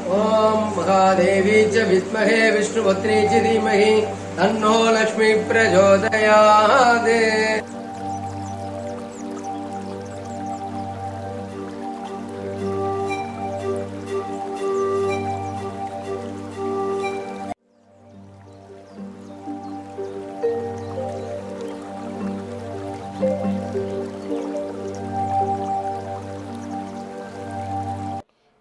ओम महादेवी च विद्महे विष्णुपत्नी च धीमहि तन्नो लक्ष्मी प्रचोदयात्.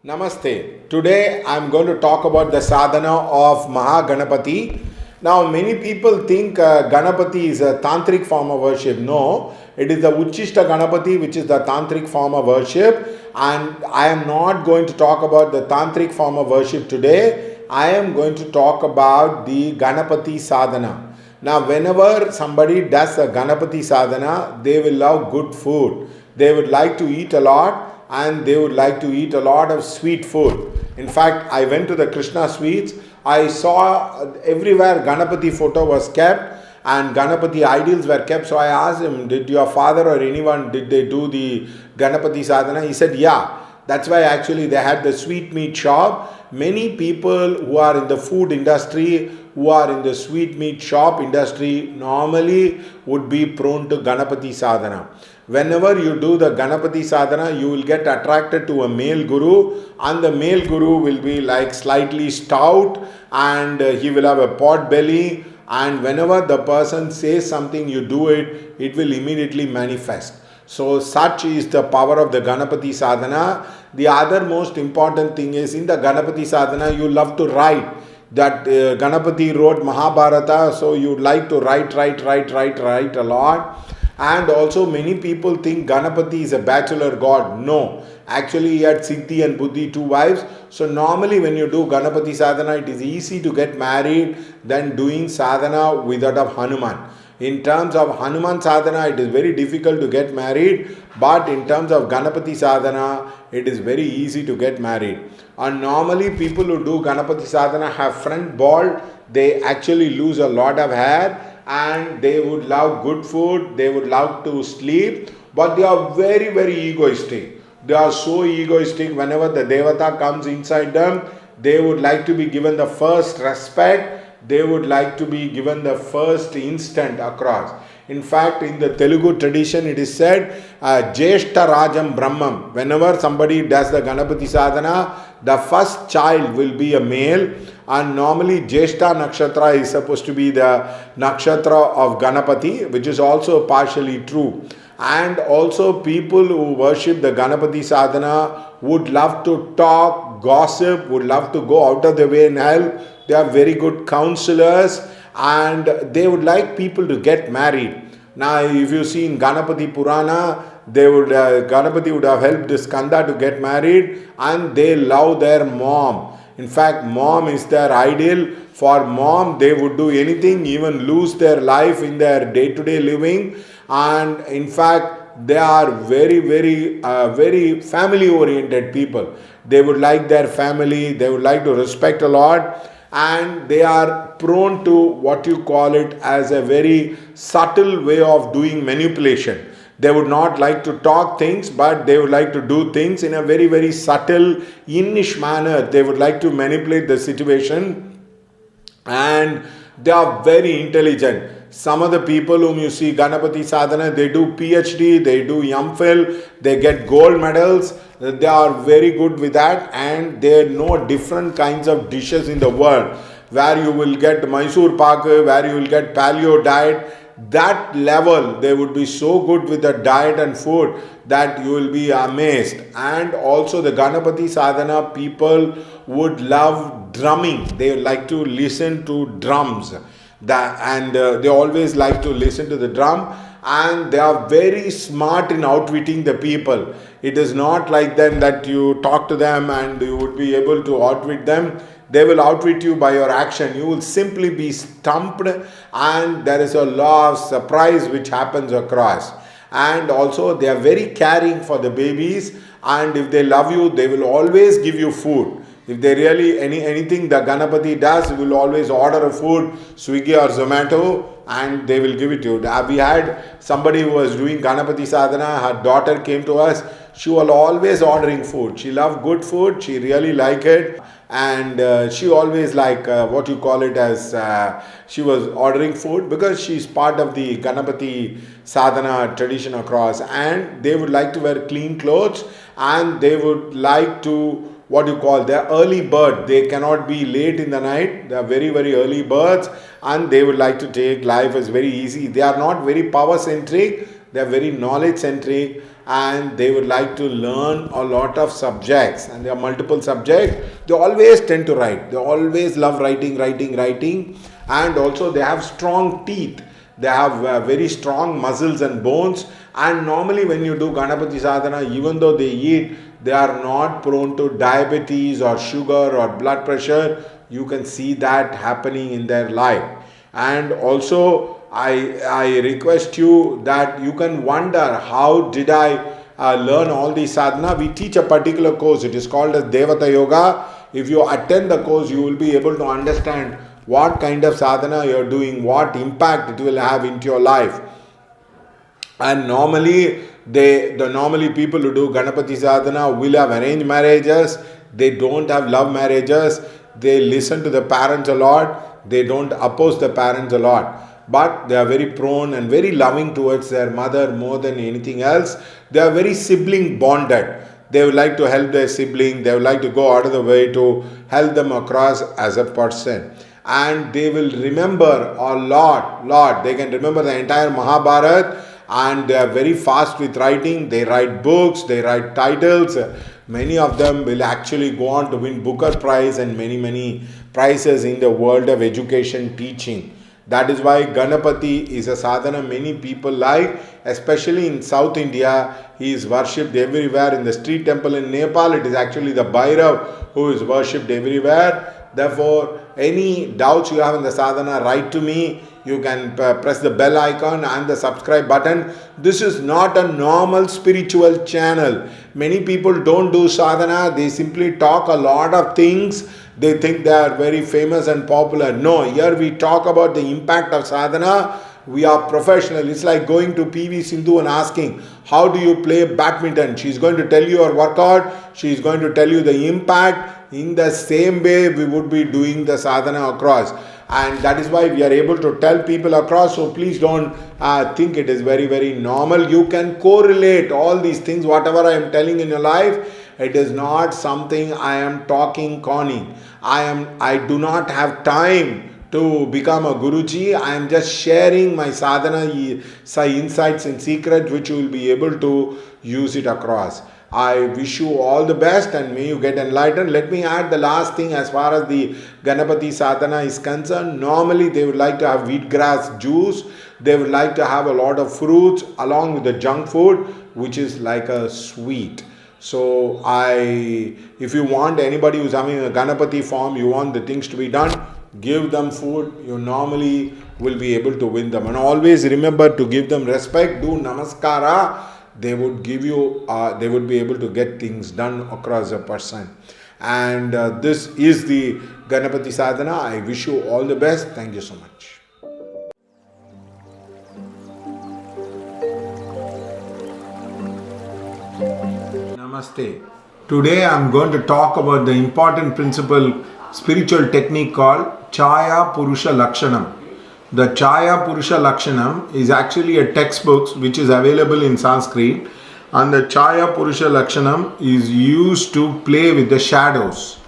Namaste. Today I am going to talk about the sadhana of Ganapathy. Now many people think Ganapathy is a tantric form of worship. No, it is the Uchishta Ganapathy which is the tantric form of worship, and I am not going to talk about the tantric form of worship today. I am going to talk about the Ganapathy sadhana. Now whenever somebody does a Ganapathy sadhana, they will love good food. They would like to eat a lot, and they would like to eat a lot of sweet food. In fact, I went to the Krishna sweets. I saw everywhere Ganapathy photo was kept and Ganapathy ideals were kept. So I asked him, did your father or anyone, did they do the Ganapathy sadhana? He said, yeah. That's why actually they had the sweet meat shop. Many people who are in the food industry, who are in the sweet meat shop industry, normally would be prone to Ganapathy sadhana. Whenever you do the Ganapathy sadhana, you will get attracted to a male guru, and the male guru will be like slightly stout, and he will have a pot belly, and whenever the person says something, you do it, it will immediately manifest. So such is the power of the Ganapathy sadhana. The other most important thing is, in the Ganapathy sadhana, you love to write. That Ganapathy wrote Mahabharata, so you like to write a lot. And also many people think Ganapathy is a bachelor god. No, actually he had Siddhi and Buddhi, 2 wives. So normally when you do Ganapathy sadhana, it is easy to get married than doing sadhana with that of Hanuman. In terms of Hanuman sadhana, it is very difficult to get married, but in terms of Ganapathy sadhana, it is very easy to get married. And normally people who do Ganapathy sadhana have front bald, they actually lose a lot of hair, and they would love good food, they would love to sleep, but they are very, very egoistic. They are so egoistic. Whenever the Devata comes inside them, they would like to be given the first respect, they would like to be given the first instant across. In fact, in the Telugu tradition, it is said, Jeshta Rajam Brahmam. Whenever somebody does the Ganapathy sadhana, the first child will be a male, and normally Jeshta Nakshatra is supposed to be the Nakshatra of Ganapathy, which is also partially true. And also people who worship the Ganapathy sadhana would love to talk, gossip, would love to go out of their way and help. They are very good counselors, and they would like people to get married. Now, if you see in Ganapathy Purana, Ganapathy would have helped Skanda to get married, and they love their mom. In fact, mom is their ideal. For mom, they would do anything, even lose their life in their day-to-day living. And in fact, they are very, very family-oriented people. They would like their family, they would like to respect a lot, and they are prone to what you call it as a very subtle way of doing manipulation. They would not like to talk things, but they would like to do things in a very, very subtle, innish manner. They would like to manipulate the situation, and they are very intelligent. Some of the people whom you see Ganapathy sadhana, they do PhD, they do MPhil, they get gold medals. They are very good with that, and they know different kinds of dishes in the world, where you will get Mysore Pak, where you will get paleo diet. That level, they would be so good with the diet and food that you will be amazed. And also the Ganapathy sadhana people would love drumming. They like to listen to drums, they always like to listen to the drum, and they are very smart in outwitting the people. It is not like them that you talk to them and you would be able to outwit them. They will outwit you by your action. You will simply be stumped, and there is a law of surprise which happens across. And also they are very caring for the babies, and if they love you, they will always give you food. If they really anything the Ganapathy does, we will always order a food, Swiggy or Zomato, and they will give it to you. We had somebody who was doing Ganapathy sadhana, her daughter came to us. she was always ordering food. She loved good food. She really liked it. And she always what you call it as she was ordering food because she's part of the Ganapathy Sadhana tradition across, and they would like to wear clean clothes, and they would like to what you call their early bird. They cannot be late in the night. They are very, very early birds, and they would like to take life as very easy. They are not very power centric. They are very knowledge centric, and they would like to learn a lot of subjects, and there are multiple subjects. They always tend to write. They always love writing, and also they have strong teeth. They have very strong muscles and bones, and normally when you do Ganapathy Sadhana, even though they eat, they are not prone to diabetes or sugar or blood pressure. You can see that happening in their life. And also I request you that you can wonder, how did I learn all these sadhana? We teach a particular course. It is called as Devata Yoga. If you attend the course, you will be able to understand what kind of sadhana you are doing, what impact it will have into your life. And normally people who do Ganapathy Sadhana will have arranged marriages. They don't have love marriages. They listen to the parents a lot. They don't oppose the parents a lot. But they are very prone and very loving towards their mother more than anything else. They are very sibling bonded. They would like to help their sibling. They would like to go out of the way to help them across as a person. And they will remember a lot. They can remember the entire Mahabharata. And they are very fast with writing. They write books, they write titles. Many of them will actually go on to win Booker Prize and many prizes in the world of education teaching. That is why Ganapathy is a sadhana many people like, especially in South India. He is worshipped everywhere. In the street temple in Nepal, it is actually the Bhairav who is worshipped everywhere. Therefore, any doubts you have in the sadhana, write to me. You can press the bell icon and the subscribe button. This is not a normal spiritual channel. Many people don't do sadhana. They simply talk a lot of things. They think they are very famous and popular. No, here we talk about the impact of sadhana. We are professional. It's like going to PV Sindhu and asking, how do you play badminton? She's going to tell you your workout. She's going to tell you the impact. In the same way, we would be doing the sadhana across. And that is why we are able to tell people across. So please don't think it is very, very normal. You can correlate all these things, whatever I am telling in your life. It is not something I am talking conning. I do not have time to become a Guruji. I am just sharing my sadhana insights and secrets, which you will be able to use it across. I wish you all the best and may you get enlightened. Let me add the last thing as far as the Ganapathy Sadhana is concerned. Normally they would like to have wheatgrass juice. They would like to have a lot of fruits along with the junk food, which is like a sweet. So if you want anybody who's having a Ganapathy form, you want the things to be done, give them food. You normally will be able to win them. And always remember to give them respect. Do namaskara. They would give you, they would be able to get things done across a person. And this is the Ganapathy Sadhana. I wish you all the best. Thank you so much. Namaste. Today I am going to talk about the important principle, spiritual technique called Chaya Purusha Lakshanam. The Chaya Purusha Lakshanam is actually a textbook which is available in Sanskrit, and the Chaya Purusha Lakshanam is used to play with the shadows.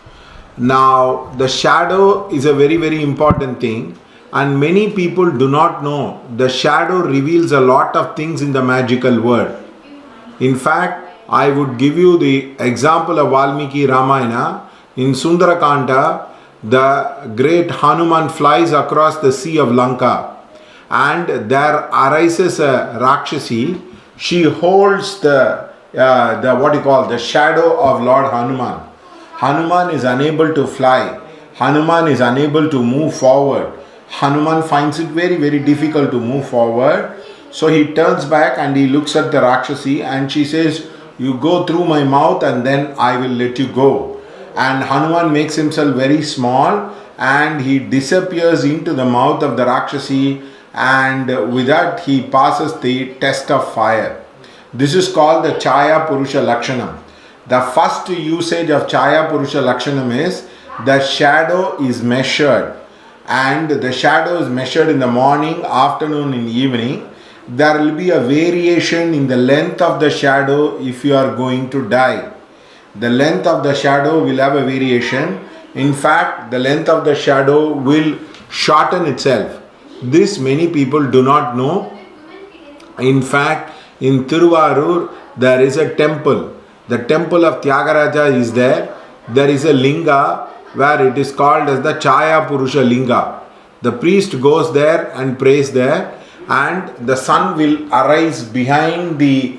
Now, the shadow is a very, very important thing, and many people do not know the shadow reveals a lot of things in the magical world. In fact, I would give you the example of Valmiki Ramayana. In Sundarakanda, the great Hanuman flies across the sea of Lanka, and there arises a Rakshasi. She holds the shadow of Lord Hanuman. Hanuman is unable to fly. Hanuman is unable to move forward. Hanuman finds it very, very difficult to move forward. So he turns back and he looks at the Rakshasi and she says, "You go through my mouth and then I will let you go." And Hanuman makes himself very small and he disappears into the mouth of the Rakshasi, and with that he passes the test of fire. This is called the Chaya Purusha Lakshanam. The first usage of Chaya Purusha Lakshanam is the shadow is measured, and the shadow is measured in the morning, afternoon, and evening. There will be a variation in the length of the shadow if you are going to die. The length of the shadow will have a variation. In fact, the length of the shadow will shorten itself. This many people do not know. In fact, in Tiruvarur, there is a temple. The temple of Tyagaraja is there. There is a linga where it is called as the Chaya Purusha Linga. The priest goes there and prays there, and the sun will arise behind the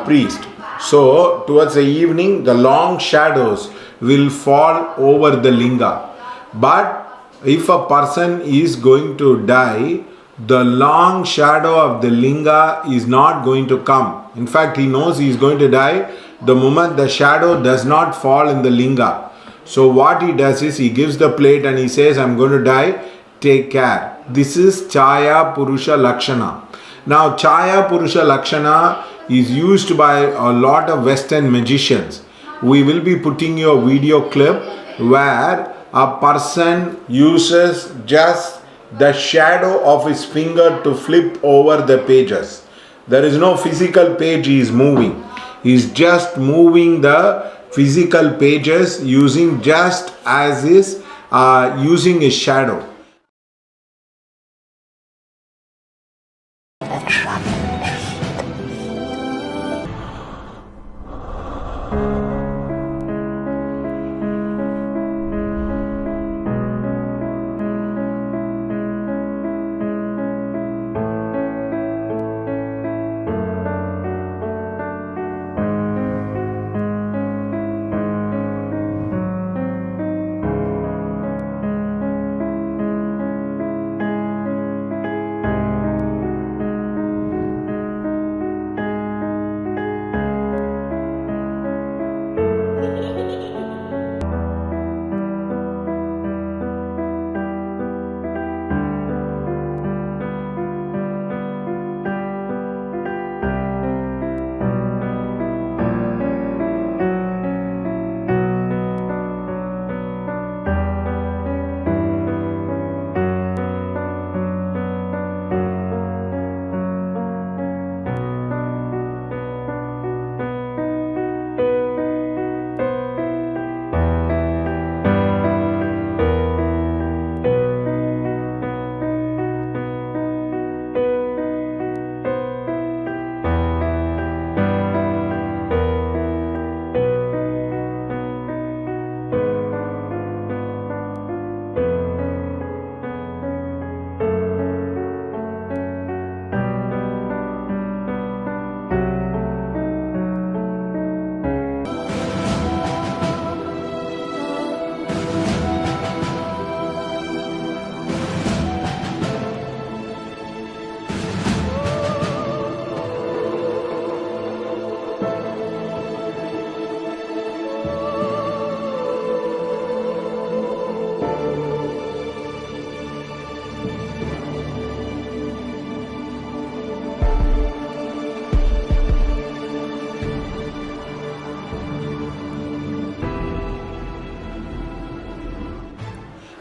priest. So, towards the evening, the long shadows will fall over the linga. But if a person is going to die, the long shadow of the linga is not going to come. In fact, he knows he is going to die the moment the shadow does not fall in the linga. So what he does is he gives the plate and he says, I'm going to die, take care. This is Chaya Purusha Lakshana. Now Chaya Purusha Lakshana is used by a lot of Western magicians. We will be putting you a video clip where a person uses just the shadow of his finger to flip over the pages. There is no physical page he is moving. He is just moving the physical pages using just as is using his shadow.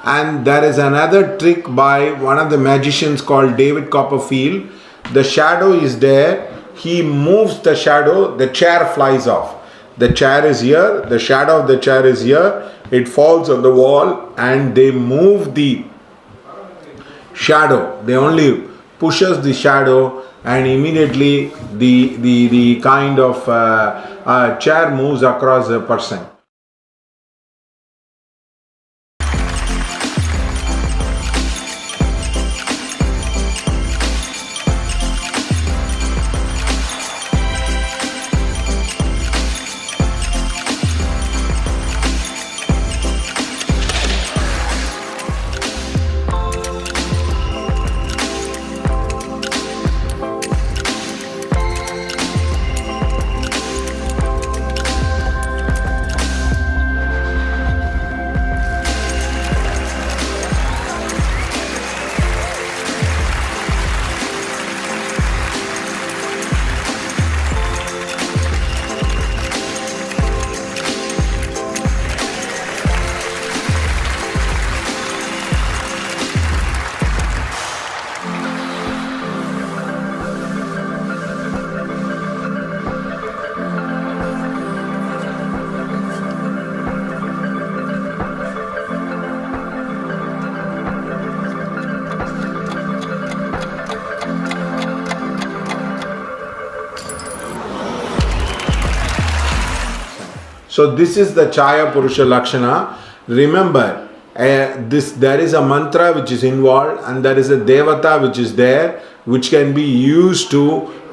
And there is another trick by one of the magicians called David Copperfield. The shadow is there. He moves the shadow, the chair flies off. The chair is here, the shadow of the chair is here. It falls on the wall and they move the shadow. They only pushes the shadow and immediately the kind of chair moves across the person. So this is the Chaya Purusha Lakshana. Remember, there is a mantra which is involved, and there is a devata which is there, which can be used to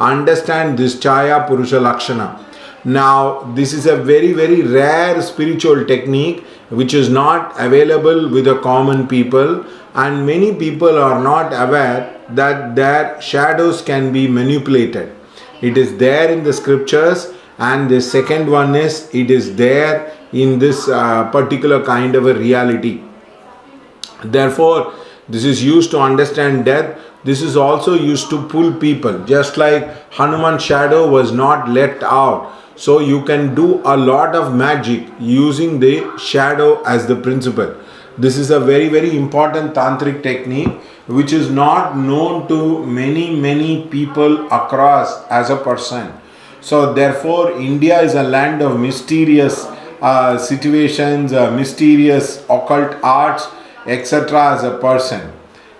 understand this Chaya Purusha Lakshana. Now, this is a very, very rare spiritual technique which is not available with the common people, and many people are not aware that their shadows can be manipulated. It is there in the scriptures, and the second one is it is there in this particular kind of a reality. Therefore, this is used to understand death. This is also used to pull people. Just like Hanuman's shadow was not let out. So you can do a lot of magic using the shadow as the principle. This is a very, very important tantric technique which is not known to many people across as a person. So therefore, India is a land of mysterious situations, mysterious occult arts, etc. as a person.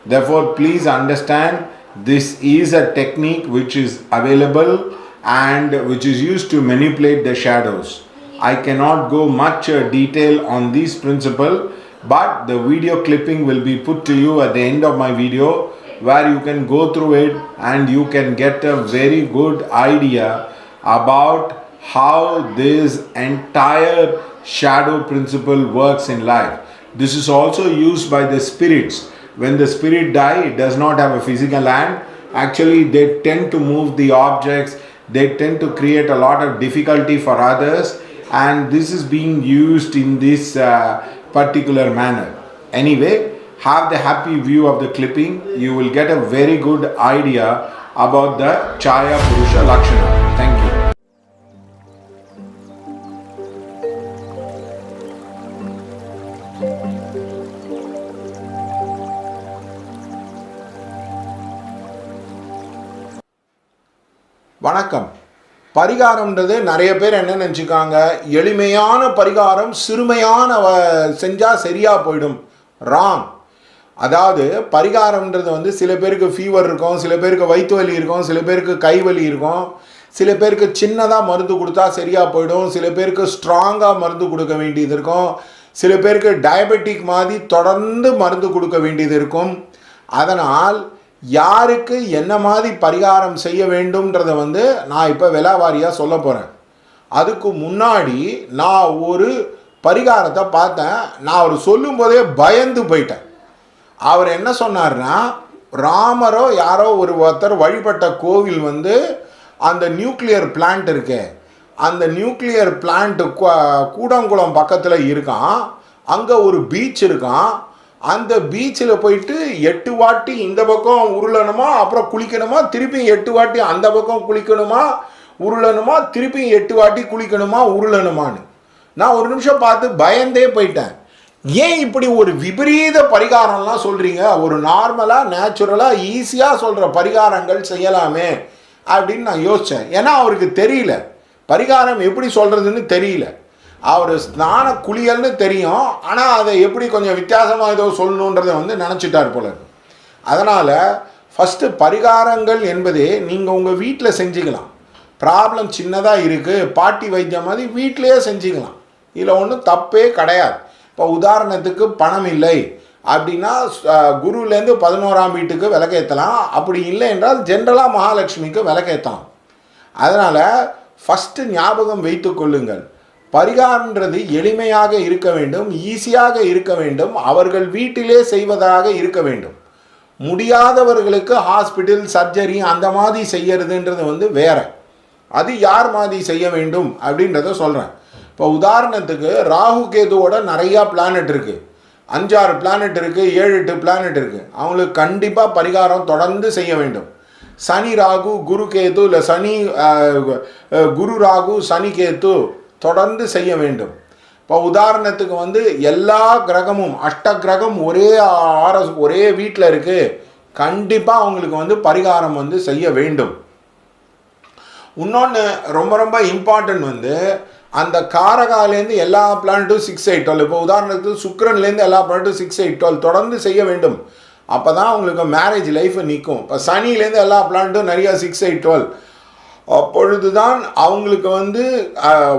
Therefore, please understand, this is a technique which is available and which is used to manipulate the shadows. I cannot go much detail on this principle, but the video clipping will be put to you at the end of my video, where you can go through it and you can get a very good idea about how this entire shadow principle works in life. This is also used by the spirits. When the spirit die, it does not have a physical hand. Actually, they tend to move the objects. They tend to create a lot of difficulty for others, and this is being used in this particular manner. Anyway, have the happy view of the clipping. You will get a very good idea about the Chaya Purusha Lakshana. Thank you. வணக்கம். பரிகாரம்ன்றது நிறைய பேர் என்ன நினச்சிக்காங்க, எளிமையான பரிகாரம் சிறுமையான செஞ்சால் சரியாக போயிடும். Wrong. அதாவது பரிகாரம்ன்றது சில பேருக்கு ஃபீவர் இருக்கும், சில பேருக்கு வயிற்று வலி இருக்கும், சில பேருக்கு கை வலி இருக்கும், சில பேருக்கு சின்னதாக மருந்து கொடுத்தா சரியாக போயிடும், சில பேருக்கு ஸ்ட்ராங்காக மருந்து கொடுக்க வேண்டியது இருக்கும், சில பேருக்கு டயபெட்டிக் மாதிரி தொடர்ந்து மருந்து கொடுக்க வேண்டியது இருக்கும். அதனால் யாருக்கு என்ன மாதிரி பரிகாரம் செய்ய வேண்டும்ன்றதை நான் இப்போ விலாவாரியாக சொல்ல போகிறேன். அதுக்கு முன்னாடி நான் ஒரு பரிகாரத்தை பார்த்தேன். நான் அவர் சொல்லும்போதே பயந்து போயிட்டேன். அவர் என்ன சொன்னார்னா, ராமரோ யாரோ ஒருத்தர் வழிபட்ட கோவில் அந்த நியூக்ளியர் பிளான்ட் இருக்கே, அந்த நியூக்ளியர் பிளான்ட் கூடங்குளம் பக்கத்தில் இருக்கான். அங்கே ஒரு பீச் இருக்கான். அந்த பீச்சில் போயிட்டு 8 வாட்டி இந்த பக்கம் உருளணுமா, அப்புறம் குளிக்கணுமா, திருப்பி 8 வாட்டி அந்த பக்கம் குளிக்கணுமா உருளணுமா, திருப்பி 8 வாட்டி குளிக்கணுமா உருளணுமான்னு நான் ஒரு நிமிஷம் பார்த்து பயந்தே போயிட்டேன். ஏன் இப்படி ஒரு விபரீத பரிகாரம்லாம் சொல்கிறீங்க? ஒரு நார்மலாக நேச்சுரலாக ஈஸியாக சொல்கிற பரிகாரங்கள் செய்யலாமே அப்படின்னு நான் யோசித்தேன். ஏன்னா அவருக்கு தெரியல, பரிகாரம் எப்படி சொல்கிறதுன்னு தெரியல. அவர் ஸ்நான குளியல்னு தெரியும், ஆனால் அதை எப்படி கொஞ்சம் வித்தியாசமாக ஏதோ சொல்லணுன்றதை நினச்சிட்டார் போல. அதனால் ஃபஸ்ட்டு பரிகாரங்கள் என்பதே நீங்கள் உங்கள் வீட்டில் செஞ்சுக்கலாம். ப்ராப்ளம் சின்னதாக இருக்குது, பாட்டி வைத்தியம் மாதிரி வீட்டிலையே செஞ்சுக்கலாம். இதில் ஒன்றும் தப்பே கிடையாது. இப்போ உதாரணத்துக்கு பணம் இல்லை அப்படின்னா குருவிலேருந்து 11ஆம் வீட்டுக்கு விளக்கேற்றலாம். அப்படி இல்லை என்றால் ஜென்ரலாக மகாலட்சுமிக்கு விளக்கேற்றலாம். அதனால் ஃபஸ்ட்டு ஞாபகம் வைத்து கொள்ளுங்கள், பரிகாரம்ன்றது எளிமையாக இருக்க வேண்டும், ஈஸியாக இருக்க வேண்டும், அவர்கள் வீட்டிலே செய்வதாக இருக்க வேண்டும். முடியாதவர்களுக்கு ஹாஸ்பிட்டல் சர்ஜரி அந்த மாதிரி செய்யறதுன்றது வேற. அது யார் மாதிரி செய்ய வேண்டும் அப்படின்றத சொல்கிறேன். இப்போ உதாரணத்துக்கு ராகு கேதுவோட நிறையா பிளானட் இருக்குது, 5-6 பிளானட் இருக்குது, 7-8 பிளானட் இருக்குது. அவங்களுக்கு கண்டிப்பாக பரிகாரம் தொடர்ந்து செய்ய வேண்டும். சனி ராகு குரு கேது, இல்லை சனி குரு ராகு சனி கேது தொடர்ந்து செய்ய வேண்டும். இப்போ உதாரணத்துக்கு எல்லா கிரகமும் 8 கிரகம் ஒரே வீட்டில் இருக்குது, கண்டிப்பாக அவங்களுக்கு பரிகாரம் செய்ய வேண்டும். இன்னொன்று ரொம்ப ரொம்ப இம்பார்ட்டன்ட், அந்த காரகாலேருந்து எல்லா பிளானட்டும் 6, 8, 12. இப்போ உதாரணத்துக்கு சுக்கிரன்லேருந்து எல்லா பிளானட்டும் 6, 8, 12 தொடர்ந்து செய்ய வேண்டும். அப்போ தான் உங்களுக்கு மேரேஜ் லைஃப் நிற்கும். இப்போ சனிலேருந்து எல்லா பிளானட்டும் நிறையா 6, 8, 12. அப்பொழுதுதான் அவங்களுக்கு வந்து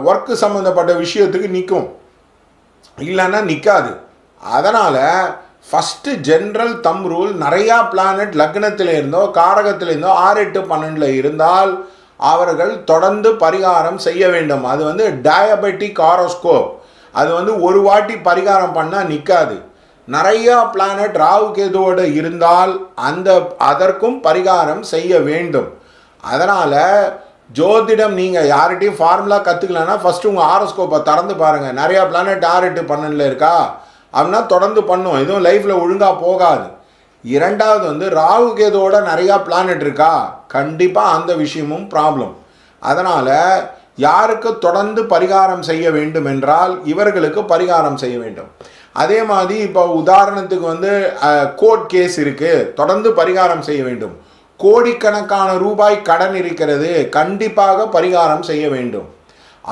ஒர்க்கு சம்மந்தப்பட்ட விஷயத்துக்கு நிற்கும், இல்லைன்னா நிற்காது. அதனால் ஃபஸ்ட்டு ஜென்ரல் தம் ரூல், நிறையா பிளானட் லக்னத்தில் இருந்தோ காரகத்தில் இருந்தோ 6, 8, 12 இருந்தால் அவர்கள் தொடர்ந்து பரிகாரம் செய்ய வேண்டும். அது வந்து டயபெட்டிக் ஹாரோஸ்கோப். அது வந்து ஒரு வாட்டி பரிகாரம் பண்ணால் நிற்காது. நிறையா பிளானட் ராகு கேதுவோடு இருந்தால் அதற்கும் பரிகாரம் செய்ய வேண்டும். அதனால் ஜோதிடம் நீங்கள் யார்கிட்டையும் ஃபார்முலா கற்றுக்கலன்னா ஃபஸ்ட்டு உங்கள் ஹாரோஸ்கோப்பை திறந்து பாருங்கள். நிறையா பிளானட் 6, 8, 12 இருக்கா அப்படின்னா தொடர்ந்து பண்ணும், எதுவும் லைஃப்பில் ஒழுங்காக போகாது. இரண்டாவது வந்து ராகு கேதுவோட நிறையா பிளானட் இருக்கா, கண்டிப்பாக அந்த விஷயமும் ப்ராப்ளம். அதனால் யாருக்கு தொடர்ந்து பரிகாரம் செய்ய வேண்டும் என்றால் இவர்களுக்கு பரிகாரம் செய்ய வேண்டும். அதே மாதிரி இப்போ உதாரணத்துக்கு வந்து கோர்ட் கேஸ் இருக்குது, தொடர்ந்து பரிகாரம் செய்ய வேண்டும். கோடிக்கணக்கான ரூபாய் கடன் இருக்கிறது, கண்டிப்பாக பரிகாரம் செய்ய வேண்டும்.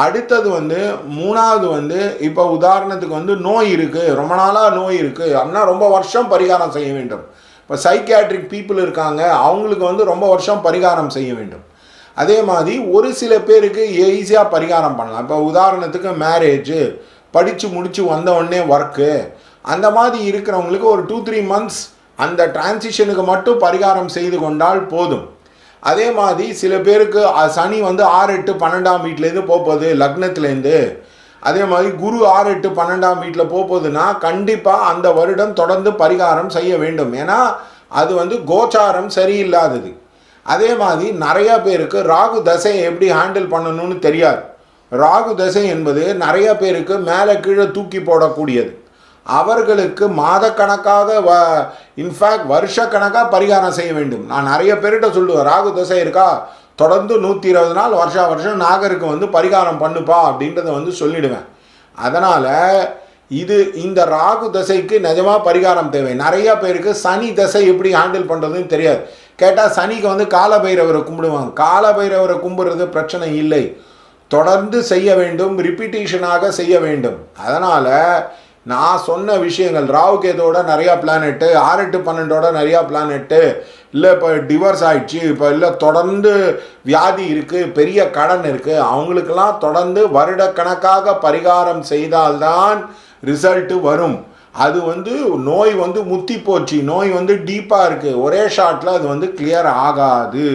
அடுத்தது வந்து மூணாவது வந்து இப்போ உதாரணத்துக்கு வந்து நோய் இருக்குது, ரொம்ப நாளாக நோய் இருக்குது அப்படின்னா ரொம்ப வருஷம் பரிகாரம் செய்ய வேண்டும். இப்போ சைக்கியாட்ரிக் பீப்புள் இருக்காங்க, அவங்களுக்கு வந்து ரொம்ப வருஷம் பரிகாரம் செய்ய வேண்டும். அதே மாதிரி ஒரு சில பேருக்கு ஈஸியாக பரிகாரம் பண்ணலாம். இப்போ உதாரணத்துக்கு மேரேஜ், படித்து முடித்து வந்த உடனே ஒர்க்கு, அந்த மாதிரி இருக்கிறவங்களுக்கு ஒரு 2-3 மந்த்ஸ் அந்த டிரான்சிஷனுக்கு மட்டும் பரிகாரம் செய்து கொண்டால் போதும். அதே மாதிரி சில பேருக்கு சனி வந்து 6, 8, 12ஆம் வீட்டிலேருந்து போகுது லக்னத்துலேருந்து. அதே மாதிரி குரு 6, 8, 12ஆம் வீட்டில் போகுதுன்னா கண்டிப்பாக அந்த வருடம் தொடர்ந்து பரிகாரம் செய்ய வேண்டும். ஏன்னா அது வந்து கோச்சாரம் சரியில்லாதது. அதே மாதிரி நிறையா பேருக்கு ராகு தசையை எப்படி ஹேண்டில் பண்ணணும்னு தெரியாது. ராகு தசை என்பது நிறைய பேருக்கு மேலே கீழே தூக்கி போடக்கூடியது. அவர்களுக்கு மாதக்கணக்காக இன்ஃபேக்ட் வருஷக்கணக்காக பரிகாரம் செய்ய வேண்டும். நான் நிறைய பேர்கிட்ட சொல்லுவேன், ராகு தசை இருக்கா தொடர்ந்து 120 நாள் வருஷம் நாகருக்கு வந்து பரிகாரம் பண்ணுப்பா அப்படின்றத வந்து சொல்லிடுவேன். அதனால் இந்த ராகு தசைக்கு நிஜமாக பரிகாரம் தேவை. நிறைய பேருக்கு சனி தசை எப்படி ஹேண்டில் பண்ணுறதுன்னு தெரியாது. கேட்டால் சனிக்கு வந்து காலபைரவரை கும்பிடுவாங்க. காலபைரவரை கும்பிடுறது பிரச்சனை இல்லை, தொடர்ந்து செய்ய வேண்டும், ரிப்பீட்டேஷனாக செய்ய வேண்டும். அதனால் நான் சொன்ன விஷயங்கள், ராகு கேதோட நிறையா பிளானெட்டு, 6, 8, 12ஓட நிறையா பிளானெட்டு, இல்லை இப்போ டிவோர்ஸ் ஆயிடுச்சு, இப்போ இல்லை தொடர்ந்து வியாதி இருக்குது, பெரிய கடன் இருக்குது, அவங்களுக்கெல்லாம் தொடர்ந்து வருடக்கணக்காக பரிகாரம் செய்தால்தான் ரிசல்ட்டு வரும். அது வந்து நோய் வந்து முத்தி போச்சு, நோய் வந்து டீப்பாக இருக்குது, ஒரே ஷாட்டில் அது வந்து கிளியர் ஆகாது.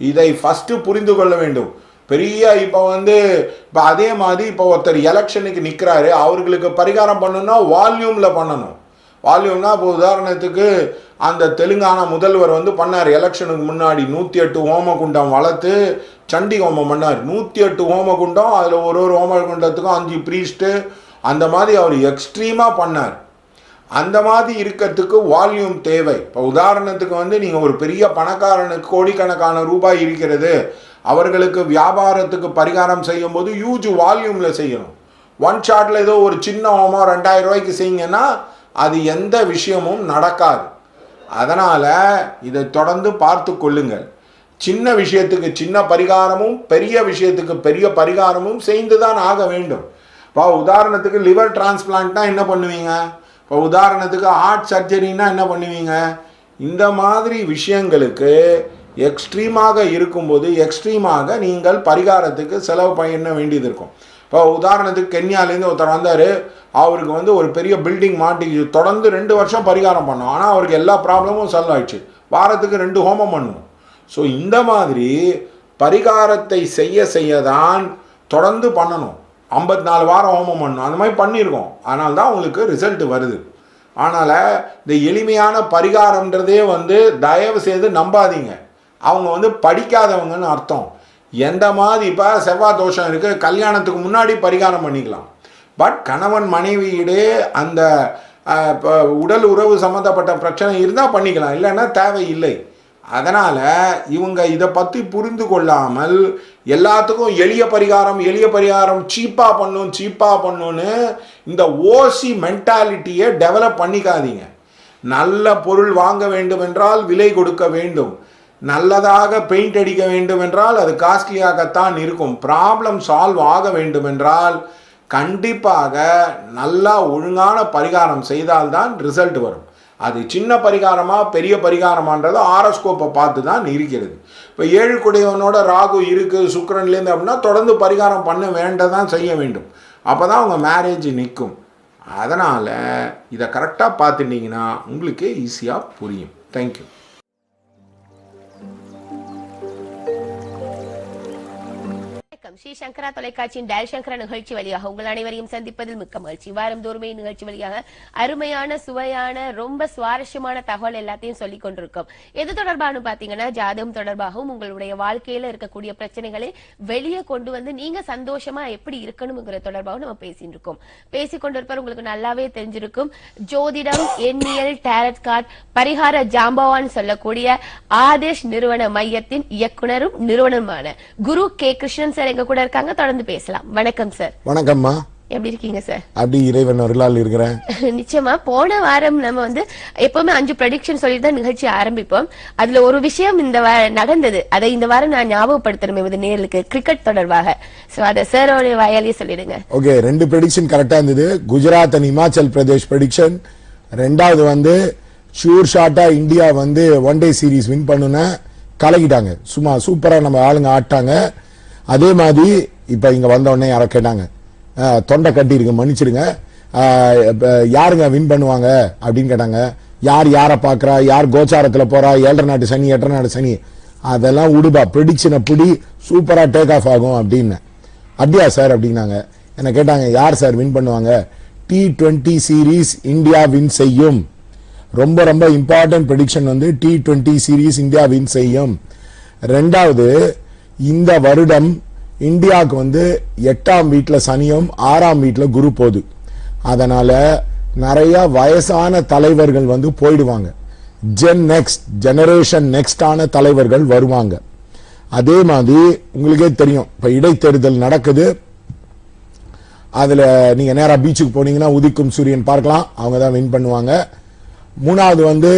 இதை ஃபஸ்ட்டு புரிந்து கொள்ள வேண்டும். பெரிய இப்போ அதே மாதிரி இப்போ ஒருத்தர் எலெக்ஷனுக்கு நிற்கிறாரு, அவர்களுக்கு பரிகாரம் பண்ணணும்னா வால்யூமில் பண்ணணும். வால்யூம்னா இப்போ உதாரணத்துக்கு அந்த தெலுங்கானா முதல்வர் பண்ணார் எலெக்ஷனுக்கு முன்னாடி 108 ஹோமகுண்டம் வளர்த்து சண்டி ஹோமம் பண்ணார். 108 ஹோமகுண்டம், அதில் ஒரு ஹோமகுண்டத்துக்கும் 5 ப்ரீஸ்ட்டு, அந்த மாதிரி அவர் எக்ஸ்ட்ரீமாக பண்ணார். அந்த மாதிரி இருக்கிறதுக்கு வால்யூம் தேவை. இப்போ உதாரணத்துக்கு நீங்கள் ஒரு பெரிய பணக்காரனுக்கு கோடிக்கணக்கான ரூபாய் இருக்கிறது, அவர்களுக்கு வியாபாரத்துக்கு பரிகாரம் செய்யும் போது ஹியூஜ் வால்யூமில் செய்யணும். ஒன் ஷாட்டில் ஏதோ ஒரு சின்ன ஹோமம் 2000 ரூபாய்க்கு செய்யுங்கன்னா அது எந்த விஷயமும் நடக்காது. அதனால் இதை தொடர்ந்து பார்த்து கொள்ளுங்கள். சின்ன விஷயத்துக்கு சின்ன பரிகாரமும் பெரிய விஷயத்துக்கு பெரிய பரிகாரமும் செய்து தான் ஆக வேண்டும். இப்போ உதாரணத்துக்கு லிவர் டிரான்ஸ்பிளான்ட்னா என்ன பண்ணுவீங்க, இப்போ உதாரணத்துக்கு ஹார்ட் சர்ஜரின்னா என்ன பண்ணுவீங்க. இந்த மாதிரி விஷயங்களுக்கு எக்ஸ்ட்ரீமாக இருக்கும்போது எக்ஸ்ட்ரீமாக நீங்கள் பரிகாரத்துக்கு செலவு பண்ண வேண்டியது இருக்கும். இப்போ உதாரணத்துக்கு கென்யாலேருந்து ஒருத்தர் வந்தார், அவருக்கு ஒரு பெரிய பில்டிங் மாட்டிக்கு தொடர்ந்து 2 வருஷம் பரிகாரம் பண்ணோம், ஆனால் அவருக்கு எல்லா ப்ராப்ளமும் சால்வ் ஆயிடுச்சு. வாரத்துக்கு 2 ஹோமம் பண்ணுவோம். ஸோ இந்த மாதிரி பரிகாரத்தை செய்ய தான் தொடர்ந்து பண்ணணும். 54 வாரம் ஹோமம் பண்ணணும், அந்த மாதிரி பண்ணியிருக்கோம். அதனால தான் உங்களுக்கு ரிசல்ட் வருது. அதனால் இந்த எளிமையான பரிகாரம்ன்றதே தயவு செய்து நம்பாதீங்க. அவங்க படிக்காதவங்கன்னு அர்த்தம். எந்த மாதிரி இப்போ செவ்வாய் தோஷம் இருக்குது, கல்யாணத்துக்கு முன்னாடி பரிகாரம் பண்ணிக்கலாம். பட் கணவன் மனைவியிடையே அந்த உடல் உறவு சம்மந்தப்பட்ட பிரச்சனை இருந்தால் பண்ணிக்கலாம், இல்லைன்னா தேவையில்லை. அதனால் இவங்க இதை பற்றி புரிந்து கொள்ளாமல் எல்லாத்துக்கும் எளிய பரிகாரம் சீப்பாக பண்ணணுன்னு இந்த ஓசி மென்டாலிட்டியை டெவலப் பண்ணிக்காதீங்க. நல்ல பொருள் வாங்க வேண்டும் என்றால் விலை கொடுக்க வேண்டும். நல்லதாக பெயிண்ட் அடிக்க வேண்டும் என்றால் அது காஸ்ட்லியாகத்தான் இருக்கும். ப்ராப்ளம் சால்வ் ஆக வேண்டும் என்றால் கண்டிப்பாக நல்லா ஒழுங்கான பரிகாரம் செய்தால்தான் ரிசல்ட் வரும். அது சின்ன பரிகாரமா பெரிய பரிகாரமான்றது ஆரோஸ்கோப்பை பார்த்து தான் இருக்கிறது. இப்போ 7 குடையவனோட ராகு இருக்குது சுக்கிரன்லேருந்து அப்படின்னா தொடர்ந்து பரிகாரம் பண்ண வேண்டதான் செய்ய வேண்டும். அப்போ தான் உங்கள் மேரேஜ் நிற்கும். அதனால் இதை கரெக்டாக பார்த்துட்டிங்கன்னா உங்களுக்கே ஈஸியாக புரியும். தேங்க்யூ. ஸ்ரீ சங்கரா தொலைக்காட்சியின் டயல் சங்கரா நிகழ்ச்சி வழியாக உங்கள் அனைவரையும் சந்திப்பதில் மிக்க மகிழ்ச்சி. வாரம் தோறுமே நிகழ்ச்சி வழியாக அருமையான சுவையான ரொம்ப சுவாரஸ்யமான தகவல் எல்லாத்தையும் சொல்லிக் கொண்டிருக்கோம். எது தொடர்பானு பாத்தீங்கன்னா ஜாதகம் தொடர்பாகவும் உங்களுடைய வாழ்க்கையில இருக்கக்கூடிய பிரச்சனைகளை வெளியே கொண்டு வந்து நீங்க சந்தோஷமா எப்படி இருக்கணும்ங்கிற தொடர்பாகவும் நம்ம பேசிட்டு இருக்கோம். பேசிக்கொண்டிருப்பவர் உங்களுக்கு நல்லாவே தெரிஞ்சிருக்கும். ஜோதிடம், எண்ணியல், டேரட் கார்டு, பரிகார ஜாம்பவான் சொல்லக்கூடிய ஆதேஷ் நிறுவன மையத்தின் இயக்குனரும் நிறுவனருமான குரு கே கிருஷ்ணன் சார் எங்க கூட இருக்காங்க. தொடர்ந்து பேசலாம். வணக்கம் சார். வணக்கம்மா. எப்படி இருக்கீங்க சார்? அப்படி இறைவன் அருளால் இருக்கிறேன். நிச்சயமா போன வாரம் நம்ம வந்து எப்பவுமே 5 ப்ரெடிக்ஷன் சொல்லி தான் நிகழ்ச்சி ஆரம்பிப்போம். அதுல ஒரு விஷயம் இந்த நடந்தது, அதை இந்த வாரம் நான் ஞாபகப்படுத்தணும் நேர்களுக்கு, கிரிக்கெட் தொடர்பாக. சோ அத சாரோட வாயாலேயே சொல்லிடுங்க. ஓகே, 2 ப்ரெடிக்ஷன் கரெக்டா இருந்தது. Gujarat and Himachal Pradesh prediction. ரெண்டாவது வந்து ஷூர் ஷாட்டா இந்தியா வந்து 1 டே சீரீஸ் வின் பண்ணுன கலக்கிட்டாங்க. சும்மா சூப்பரா நம்ம ஆளுங்க ஆட்டாங்க. அதே மாதிரி இப்ப இங்க வந்த உடனே யாரோ கேட்டாங்க, தொண்டை கட்டி இருக்கு மன்னிச்சிருங்க, யாருங்க வின் பண்ணுவாங்க அப்படின்னு கேட்டாங்க. யார் யாரை பாக்குறா, யார் கோச்சாரத்துல போறா, 7 நாட்டு சனி 8 நாட்டு சனி, அதெல்லாம் உடுபா, ப்ரெடிக்ஷனை பிடி, சூப்பரா டேக் ஆஃப் ஆகும் அப்படின்னு. அப்படியா சார் அப்படின்னாங்க. என்ன கேட்டாங்க, யார் சார் வின் பண்ணுவாங்க? T20 சீரீஸ் இந்தியா வின் செய்யும். ரொம்ப ரொம்ப இம்பார்ட்டன்ட் ப்ரெடிக்ஷன் வந்து T20 சீரீஸ் இந்தியா வின் செய்யும். ரெண்டாவது, இந்த வருடம் இந்தியாவுக்கு வந்து 8ஆம் வீட்டில் சனியும் 6ஆம் வீட்டில் குரு போகுது. அதனால நிறைய வயசான தலைவர்கள் வந்து போயிடுவாங்க. ஜெனரேஷன் நெக்ஸ்ட் ஆன தலைவர்கள் வருவாங்க. அதே மாதிரி உங்களுக்கே தெரியும், இப்ப இடைத்தேர்தல் நடக்குது. அதுல நீங்க நேரா பீச்சுக்கு போனீங்கன்னா உதிக்கும் சூரியன் பார்க்கலாம், அவங்க தான் வின் பண்ணுவாங்க. மூணாவது வந்து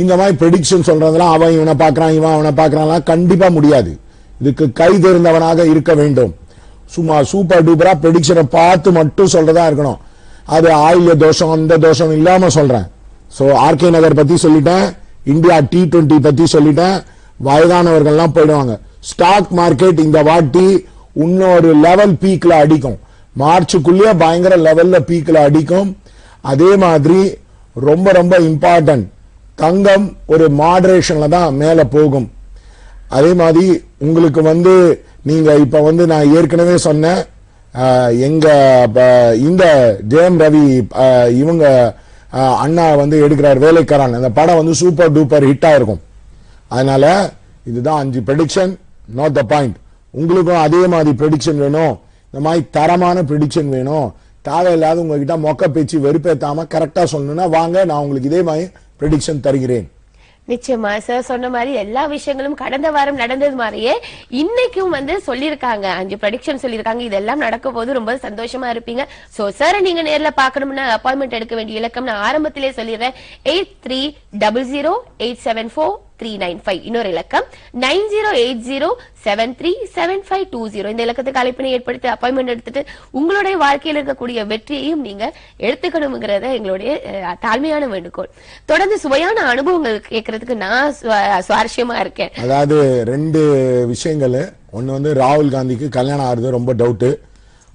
இந்த மாதிரி ப்ரெடிக்ஷன் சொல்றதெல்லாம் அவன் இவனை பாக்குறான் இவன் அவனை பாக்குறான் கண்டிப்பா முடியாது. இதுக்கு கை தெரிந்தவனாக இருக்க வேண்டும். சும்மா சூப்பர் டூப்பரா ப்ரெடிக்ஷனை பார்த்து மட்டும் சொல்றதா இருக்கணும். அது ஆயில்ய தோஷம் அந்த தோஷம் இல்லாம சொல்றேன். சோ ஆர்கே நகர் பத்தி சொல்லிட்டேன், இந்தியா T20 பத்தி சொல்லிட்டேன். வயதானவர்கள்லாம் போயிடுவாங்க. ஸ்டாக் மார்க்கெட் இந்த வாட்டி இன்னொரு லெவல் பீக்ல அடிக்கும். மார்ச்சுக்குள்ளேயே பயங்கர லெவல்ல பீக்ல அடிக்கும். அதே மாதிரி ரொம்ப ரொம்ப இம்பார்ட்டன்ட், தங்கம் ஒரு மாடரேஷன்ல தான் மேல போகும். அதே மாதிரி உங்களுக்கு வந்து நீங்க இப்ப வந்து நான் ஏற்கனவே சொன்னேன், எங்க இந்த ஜெயம் ரவி இவங்க அண்ணா வந்து எடுக்கிறார் வேலைக்காரன், அந்த படம் வந்து சூப்பர் டூப்பர் ஹிட் ஆயிருக்கும். அதனால இதுதான் 5 ப்ரெடிக்ஷன், நாட் த பாயிண்ட். உங்களுக்கும் அதே மாதிரி ப்ரெடிக்ஷன் வேணும், இந்த மாதிரி தரமான ப்ரெடிக்ஷன் வேணும். தேவையில்லாத உங்ககிட்ட மொக்க பேச்சு வெறுப்பேத்தாம கரெக்டா சொல்லணும்னா வாங்க, நான் உங்களுக்கு இதே மாதிரி ப்ரெடிக்ஷன் தருகிறேன். நிச்சயமா சார் சொன்ன மாதிரி எல்லா விஷயங்களும் கடந்த வாரம் நடந்தது மாதிரியே இன்னைக்கும் வந்து சொல்லியிருக்காங்க. 5 ப்ரெடிக்ஷன் சொல்லியிருக்காங்க. இதெல்லாம் நடக்க போது ரொம்ப சந்தோஷமா இருப்பீங்க. சோ சார் நீங்க நேர்ல பாக்கணும்னா அப்பாயின்மெண்ட் எடுக்க வேண்டிய இலக்கம் நான் ஆரம்பத்திலே சொல்லிடுறேன். 8300874395. இன்னொரு இலக்கம் 9080737520. இந்த இலக்கத்துக்கு அழைப்பினை ஏற்படுத்தி அப்பாயின்மெண்ட் எடுத்துட்டு உங்களுடைய வாழ்க்கையில் இருக்கக்கூடிய வெற்றியையும் நீங்க எடுத்துக்கணுங்கிறத எங்களுடைய தாழ்மையான வேண்டுகோள். தொடர்ந்து சுவையான அனுபவங்கள் கேட்கறதுக்கு நான் சுவாரஸ்யமா இருக்கேன். அதாவது 2 விஷயங்கள். ஒன்னு வந்து ராகுல் காந்திக்கு கல்யாணம் ஆகுறது ரொம்ப டவுட்.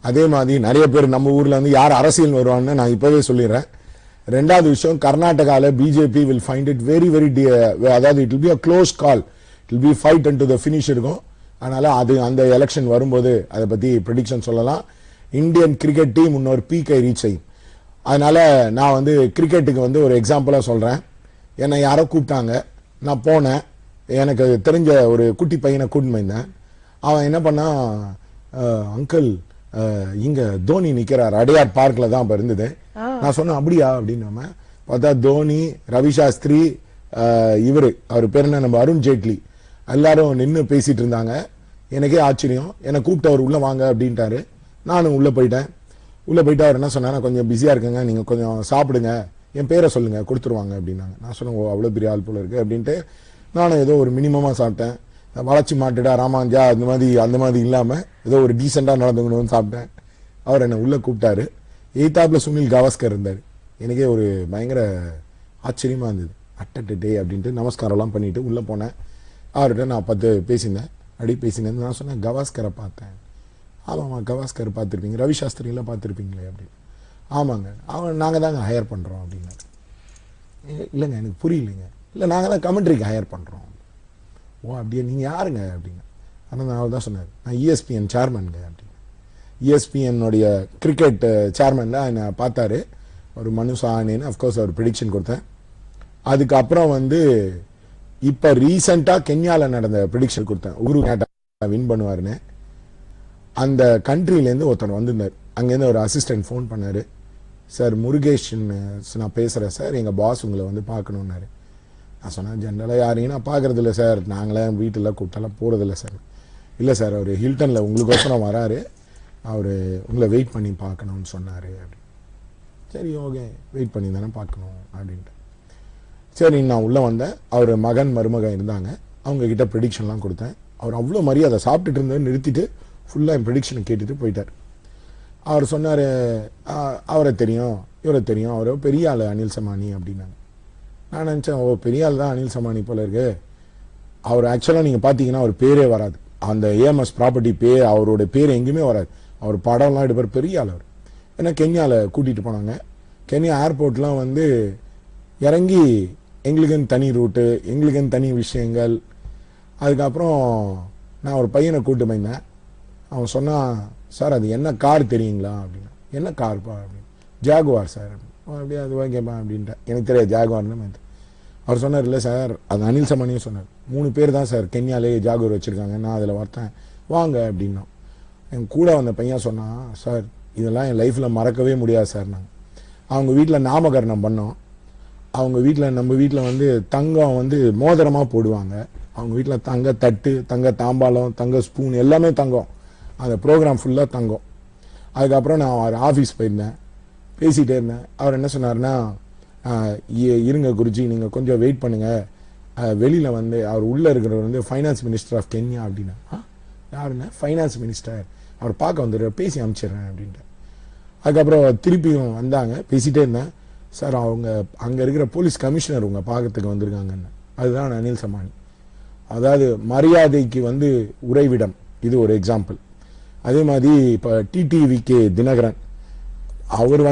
அதே மாதிரி நிறைய பேர் நம்ம ஊர்ல வந்து யார் அரசியல் வருவான்னு நான் இப்பவே சொல்லிடுறேன். ரெண்டாவது விஷயம், கர்நாடகால BJP will find it very very, அதாவது it will be a close call, it will be fight unto the finish இருக்கும். அதனால அது அந்த எலெக்ஷன் வரும்போது அதை பத்தி ப்ரெடிக்ஷன் சொல்லலாம். இந்தியன் கிரிக்கெட் டீம் இன்னொரு பீக்கை ரீச் செய்யும். அதனால நான் வந்து கிரிக்கெட்டுக்கு வந்து ஒரு எக்ஸாம்பிளா சொல்றேன். என்னை யாரோ கூப்பிட்டாங்க, நான் போனேன். எனக்கு தெரிஞ்ச ஒரு குட்டி பையனை கூட்டின்னு போயிருந்தேன். அவன் என்ன பண்ணா, அங்கிள் இங்க தோனி நிக்கிறார், அடையார் பார்க்ல தான் அப்ப இருந்தது. நான் சொன்னேன் அப்படியா அப்படின்னு. பார்த்தா தோனி, ரவி சாஸ்திரி, இவரு அவர் பேர் என்ன, நம்ம அருண் ஜேட்லி, எல்லாரும் நின்று பேசிட்டு இருந்தாங்க. எனக்கே ஆச்சரியம். என்னை கூப்பிட்டு அவர் உள்ள வாங்க அப்படின்ட்டாரு. நானும் உள்ள போயிட்டேன். உள்ள போயிட்டு அவர் என்ன சொன்னா, கொஞ்சம் பிஸியா இருக்குங்க, நீங்க கொஞ்சம் சாப்பிடுங்க, என் பேரை சொல்லுங்க கொடுத்துருவாங்க அப்படின்னாங்க. நான் சொன்னேன், ஓ அவ்வளவு பெரிய ஆள் போல இருக்கு அப்படின்ட்டு நானும் ஏதோ ஒரு மினிமமா சாப்பிட்டேன். வளர்ச்சி மாட்டுடா ராமாஞ்சா அந்த மாதிரி இல்லாம ஏதோ ஒரு டீசெண்டா நடந்துக்கணும்னு சாப்பிட்டேன். அவர் என்ன உள்ள கூப்பிட்டாரு. எய்தாப்ல சுனில் கவாஸ்கர் இருந்தார். எனக்கே ஒரு பயங்கர ஆச்சரியமாக இருந்தது. அட்டட்டு டே அப்படின்ட்டு நமஸ்காரம்லாம் பண்ணிவிட்டு உள்ளே போனேன். அவர்கிட்ட நான் பேசியிருந்தேன். அப்படி பேசினேன். நான் சொன்னேன் கவாஸ்கரை பார்த்தேன். ஆமாம்மா கவாஸ்கர் பார்த்துருப்பீங்க, ரவி சாஸ்திரிலாம் பார்த்துருப்பீங்களே அப்படின்னு. ஆமாங்க, நாங்கள் தாங்க ஹையர் பண்ணுறோம் அப்படின்னாரு. இல்லைங்க எனக்கு புரியலைங்க. இல்லை நாங்கள் தான் கமெண்ட்ரிக்கு ஹையர் பண்ணுறோம். ஓ அப்படியே நீங்கள் யாருங்க அப்படின்னு. ஆனால் நான் அவர் தான் சொன்னார், நான் ESPN சேர்மனுங்க அப்படின்னு. ESPNனுடைய கிரிக்கெட் சேர்மன் தான் என்னை பார்த்தாரு. ஒரு மனு சாஹானின்னு அஃப்கோர்ஸ் அவர் ப்ரிடிக்ஷன் கொடுத்தேன். அதுக்கப்புறம் இப்போ ரீசெண்டாக கென்யாவில் நடந்த ப்ரிடிக்ஷன் கொடுத்தேன், உரு கேட்டா வின் பண்ணுவாருன்னு. அந்த கண்ட்ரிலேருந்து ஒருத்தர் வந்திருந்தார். அங்கேருந்து ஒரு அசிஸ்டன்ட் ஃபோன் பண்ணார். சார் முருகேஷ் நான் பேசுகிறேன் சார், எங்கள் பாஸ் உங்களை பார்க்கணுன்னாரு. நான் சொன்னேன் ஜென்ரலாக யாரையும் நான் பார்க்குறதில்ல சார், நாங்களே வீட்டில் கூப்பிட்டாலாம் போகிறதில்ல சார். இல்லை சார் அவர் ஹில்டனில் உங்களுக்கோசரம் வராரு, அவர் உங்களை வெயிட் பண்ணி பார்க்கணும்னு சொன்னார் அப்படின்னு. சரி ஓகே, வெயிட் பண்ணி தானே பார்க்கணும் அப்படின்ட்டு. சரி நான் உள்ளே வந்தேன். அவர் மகன் மருமகன் இருந்தாங்க. அவங்கக்கிட்ட ப்ரிடிக்ஷன்லாம் கொடுத்தேன். அவர் அவ்வளோ மரியாதை சாப்பிட்டுட்டு இருந்ததை நிறுத்திட்டு ஃபுல்லாக என் ப்ரிடிக்ஷனை கேட்டுட்டு போயிட்டார். அவர் சொன்னார் அவரை தெரியும் இவரை தெரியும், அவர் பெரிய ஆள் அனில் சமானி அப்படின்னாங்க. நான் நினச்சேன் ஓ பெரிய ஆள் தான் அனில் சமானி போல இருக்கு. அவர் ஆக்சுவலாக நீங்கள் பார்த்தீங்கன்னா அவர் பேரே வராது. அந்த ஏஎம்எஸ் ப்ராப்பர்ட்டி அவரோட பேர் எங்கேயுமே வராது. அவர் படம்லாம் எடுப்பார், பெரிய ஆள் அவர். ஏன்னா கென்யாவில் கூட்டிகிட்டு போனாங்க. கென்யா ஏர்போர்ட்லாம் இறங்கி எங்களுக்குன்னு தனி ரூட்டு, எங்களுக்குன்னு தனி விஷயங்கள். அதுக்கப்புறம் நான் ஒரு பையனை கூப்பிட்டு போயிருந்தேன். அவன் சொன்னான், சார் அது என்ன கார் தெரியுங்களா அப்படின்னா. என்ன கார்ப்பா அப்படின்னு. Jaguar sir. அப்படியே அது ஓகேப்பா அப்படின்ட்டேன். எனக்கு தெரியாது ஜாகுவார்னு. அவர் சொன்னார், இல்லை சார் அது அனில் சமானியும் சொன்னார், 3 பேர் தான் சார் கென்யாலே ஜாகுவார் வச்சுருக்காங்க, நான் அதில் வரத்தேன் வாங்க அப்படின்னா. என் கூட வந்த பையன் சொன்னான், சார் இதெல்லாம் என் லைஃப்பில் மறக்கவே முடியாது சார். நாங்கள் அவங்க வீட்டில் நாமகரணம் பண்ணோம். அவங்க வீட்டில் நம்ம வீட்டில் தங்கம் மோதிரமாக போடுவாங்க. அவங்க வீட்டில் தங்க தட்டு, தங்க தாம்பாளம், தங்க ஸ்பூன் எல்லாமே தங்கம். அந்த ப்ரோக்ராம் ஃபுல்லாக தங்கம். அதுக்கப்புறம் நான் அவர் ஆஃபீஸ் போயிருந்தேன், பேசிகிட்டே இருந்தேன். அவர் என்ன சொன்னார்னா, இருங்க குருஜி நீங்கள் கொஞ்சம் வெயிட் பண்ணுங்கள், வெளியில் அவர் உள்ளே இருக்கிறவர் ஃபைனான்ஸ் மினிஸ்டர் ஆஃப் கென்யா அப்படின்னா. யாருன்னா ஃபைனான்ஸ் மினிஸ்டர், அவர் பார்க்க வந்துடுற, பேசி அனுப்பிச்சிடுறேன் அப்படின்ட்டு. அதுக்கப்புறம் திருப்பியும் வந்தாங்க, பேசிகிட்டே இருந்தேன். சார் அவங்க அங்கே இருக்கிற போலீஸ் கமிஷனர் உங்கள் பார்க்கறதுக்கு வந்திருக்காங்கன்னு. அதுதான் அனில் சமானி. அதாவது மரியாதைக்கு உறைவிடம், இது ஒரு எக்ஸாம்பிள். அதே மாதிரி இப்போ டிடிவிகே தினகரன், அவர்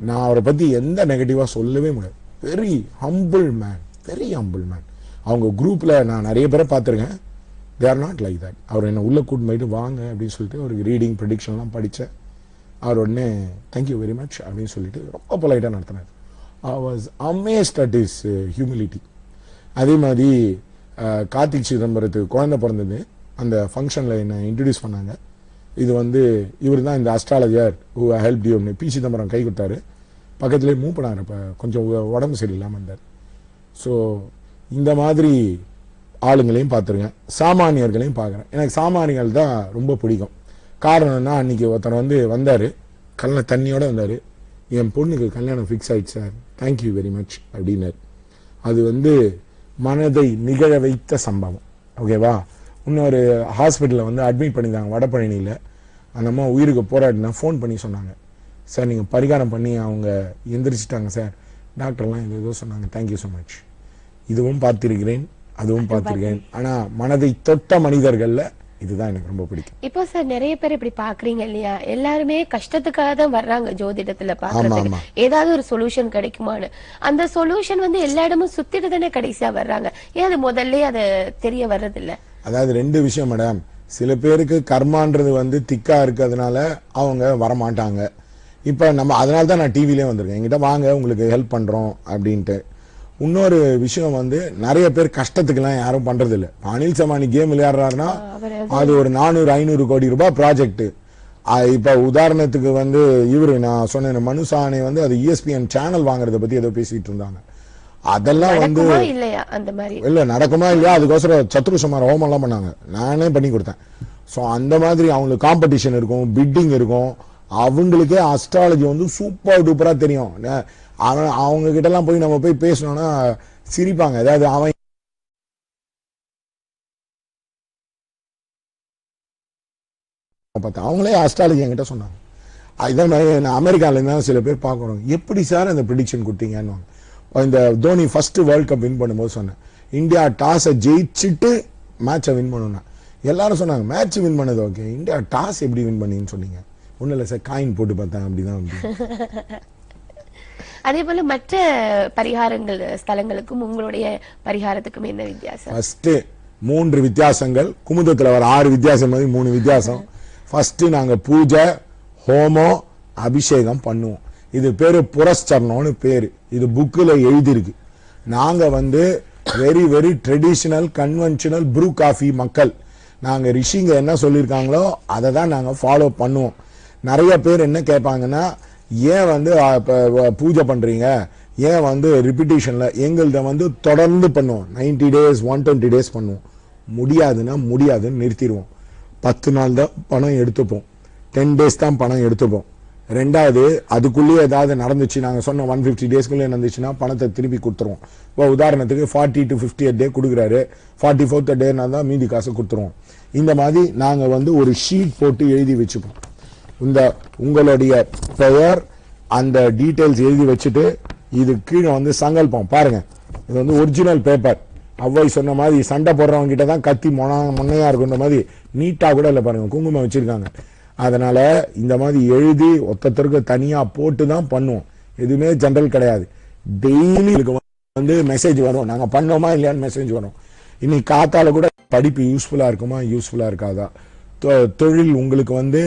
நான் அவரை பற்றி எந்த நெகட்டிவாக சொல்லவே முடியாது. Very humble man, very humble man. அவங்க குரூப்பில் நான் நிறைய பேரை பார்த்துருக்கேன். They are not like that. அவர் என்னை உள்ளே கூட்டு போயிட்டு வாங்க அப்படின்னு சொல்லிட்டு அவருக்கு ரீடிங் ப்ரிடிக்ஷன்லாம் படித்தேன். அவர் உடனே தேங்க்யூ வெரி மச் அப்படின்னு சொல்லிட்டு ரொம்ப பொலைட்டாக நடத்தினார். I was amazed at is humility. அதே மாதிரி கார்த்திக் சிதம்பரத்துக்கு குழந்தை பிறந்தது. அந்த ஃபங்க்ஷனில் என்னை இன்ட்ரடியூஸ் பண்ணாங்க. இது இவர் தான் இந்த astrologer who help you. P Chidambaram கை கொடுத்தாரு, பக்கத்துலேயே மூவ் பண்ணார். இப்போ கொஞ்சம் உடம்பு சரியில்லாமல் இருந்தார். ஸோ இந்த மாதிரி ஆளுங்களையும் பார்த்துருக்கேன், சாமானியர்களையும் பார்க்குறேன். எனக்கு சாமானியர்கள் தான் ரொம்ப பிடிக்கும். காரணம்னா அன்றைக்கி ஒருத்தர் வந்தார், கல்ல தண்ணியோடு வந்தார். என் பொண்ணுக்கு கல்யாணம் ஃபிக்ஸ் ஆகிடுச்சு சார், தேங்க்யூ வெரி மச் அப்படின்னார். அது மனதை நிகழ வைத்த சம்பவம். ஓகேவா. இன்னொரு ஹாஸ்பிட்டலில் அட்மிட் பண்ணியிருந்தாங்க வடபழனியில். அந்த அம்மா உயிருக்கு போராடினா ஃபோன் பண்ணி சொன்னாங்க, சார் நீங்கள் பரிகாரம் பண்ணி அவங்க எந்திரிச்சிட்டாங்க சார், டாக்டர்லாம் ஏதோ சொன்னாங்க, தேங்க்யூ ஸோ மச். இதுவும் பார்த்திருக்கிறேன், அதுவும் பார்த்திருக்கேன். ஆனால் மனதை தொட்ட மனிதர்களில் இதுதான் எனக்கு ரொம்ப பிடிக்கும். இப்போ சார் நிறைய பேர் இப்படி பாக்குறீங்க இல்லையா, எல்லாருமே கஷ்டத்துக்காக தான் வர்றாங்க ஜோதிடத்துல பாக்குறதுக்கு, ஏதாவது ஒரு சொல்யூஷன் கிடைக்குமான்னு. அந்த சொல்யூஷன் எல்லா இடமும் சுத்திட்டு தானே கடைசியா வர்றாங்க. ஏன் அது முதல்ல அது தெரிய வர்றது இல்ல? அதாவது 2 விஷயம் மேடம். சில பேருக்கு கர்மான்றது திக்கா இருக்கிறதுனால அவங்க வரமாட்டாங்க. இப்ப நம்ம அதனால தான் நான் டிவிலே வந்திருக்கேன், என்கிட்ட வாங்க உங்களுக்கு ஹெல்ப் பண்றோம் அப்படின்ட்டு. இன்னொரு விஷயம் நிறைய பேர் கஷ்டத்துக்கெல்லாம் யாரும் பண்றது இல்லை. அனில் சமானி கேம் விளையாடுறாருன்னா அது ஒரு 400-500 கோடி ரூபாய் ப்ராஜெக்ட். இப்ப உதாரணத்துக்கு இவரு நான் சொன்ன மனு சாஹானி அது ESPN சேனல் வாங்குறத பத்தி ஏதோ பேசிட்டு இருந்தாங்க. அதெல்லாம் இல்ல நடக்குமா இல்லையா, அதுக்கோசரம் சத்ருசமார ஹோமம் எல்லாம் பண்ணாங்க, நானே பண்ணி கொடுத்தேன். ஸோ அந்த மாதிரி அவங்களுக்கு காம்படிஷன் இருக்கும், பிட்டிங் இருக்கும். அவங்களுக்கே அஸ்ட்ராலஜி சூப்பர் டூப்பரா தெரியும். அவங்க கிட்ட எல்லாம் போய் நம்ம போய் பேசணும்னா சிரிப்பாங்க. ஏதாவது அவன் பார்த்தா அவங்களே அஸ்ட்ராலஜி என்கிட்ட சொன்னாங்க. இதே மாதிரி அமெரிக்கால இருந்தா சில பேர் பார்க்கணும், எப்படி சார் அந்த ப்ரிடிக்ஷன் கொடுத்தீங்கன்னு. இந்த Dhoni first world cup win பண்ணும்போது சொன்னேன், இந்தியா டாஸை ஜெயிச்சுட்டு மேட்சை வின் பண்ணணும். எல்லாரும் சொன்னாங்க மேட்ச் வின் பண்ணது ஓகே, இந்தியா டாஸ் எப்படி வின் பண்ணீங்கன்னு சொன்னீங்க. ஒன்றும் இல்லை சார், காயின் போட்டு பார்த்தேன் அப்படிதான். அதே போல மற்ற பரிகாரங்கள் ஸ்தலங்களுக்கும் உங்களுடைய பரிகாரத்துக்கும் என்ன வித்தியாசம்? ஃபர்ஸ்ட் 3 வித்தியாசங்கள், குமுதத்துல வர 6 வித்தியாசம் மாதிரி 3 வித்தியாசம். ஃபர்ஸ்ட் நாங்க பூஜை, ஹோமம், அபிஷேகம் பண்ணுவோம். இது பேரு புரஸ்சரணம்னு பேரு. இது புக்கில் எழுதியிருக்கு. நாங்க very very traditional conventional Bru coffee மக்கள். நாங்க ரிஷிங்க என்ன சொல்லியிருக்காங்களோ அதை தான் நாங்க ஃபாலோ பண்ணுவோம். நிறைய பேர் என்ன கேட்பாங்கன்னா, ஏன் பூஜை பண்றீங்க, ஏன் ரிப்பீட்டேஷன்ல? எங்கள்கிட்ட தொடர்ந்து பண்ணுவோம். 90 days 120 days பண்ணுவோம். முடியாதுன்னா முடியாதுன்னு நிறுத்திடுவோம். 10 நாள் தான் பணம் எடுத்துப்போம், 10 days தான் பணம் எடுத்துப்போம். ரெண்டாவது, அதுக்குள்ளேயே ஏதாவது நடந்துச்சு, நாங்க சொன்ன 150 daysக்குள்ளே நடந்துச்சுன்னா பணத்தை திருப்பி கொடுத்துருவோம். இப்போ உதாரணத்துக்கு 40 to 50 day கொடுக்குறாரு, 44th day தான் மீதி காசு கொடுத்துருவோம். இந்த மாதிரி நாங்க ஒரு ஷீட் போட்டு எழுதி வச்சுப்போம். உங்களுடைய பெயர் அந்த டீடைல்ஸ் எழுதி வச்சுட்டு, இது கீழே சங்கல்பம் பாருங்க. இது ஒரிஜினல் பேப்பர். அவ்வை சொன்ன மாதிரி சண்டை போடுறவங்க கிட்ட தான் கத்தி மொன்னையா இருக்குன்ற மாதிரி நீட்டா கூட இல்லை பாருங்க, குங்குமம் வச்சிருக்காங்க. அதனால இந்த மாதிரி எழுதி ஒத்தத்திற்கு தனியா போட்டு தான் பண்ணுவோம். எதுவுமே ஜெனரல் கிடையாது. டெய்லி மெசேஜ் வரும், நாங்க பண்ணோமா இல்லையான்னு மெசேஜ் வரும். இன்னைக்கு காத்தால கூட படிப்பு யூஸ்ஃபுல்லா இருக்குமா, யூஸ்ஃபுல்லா இருக்காதா, தொழில் உங்களுக்கு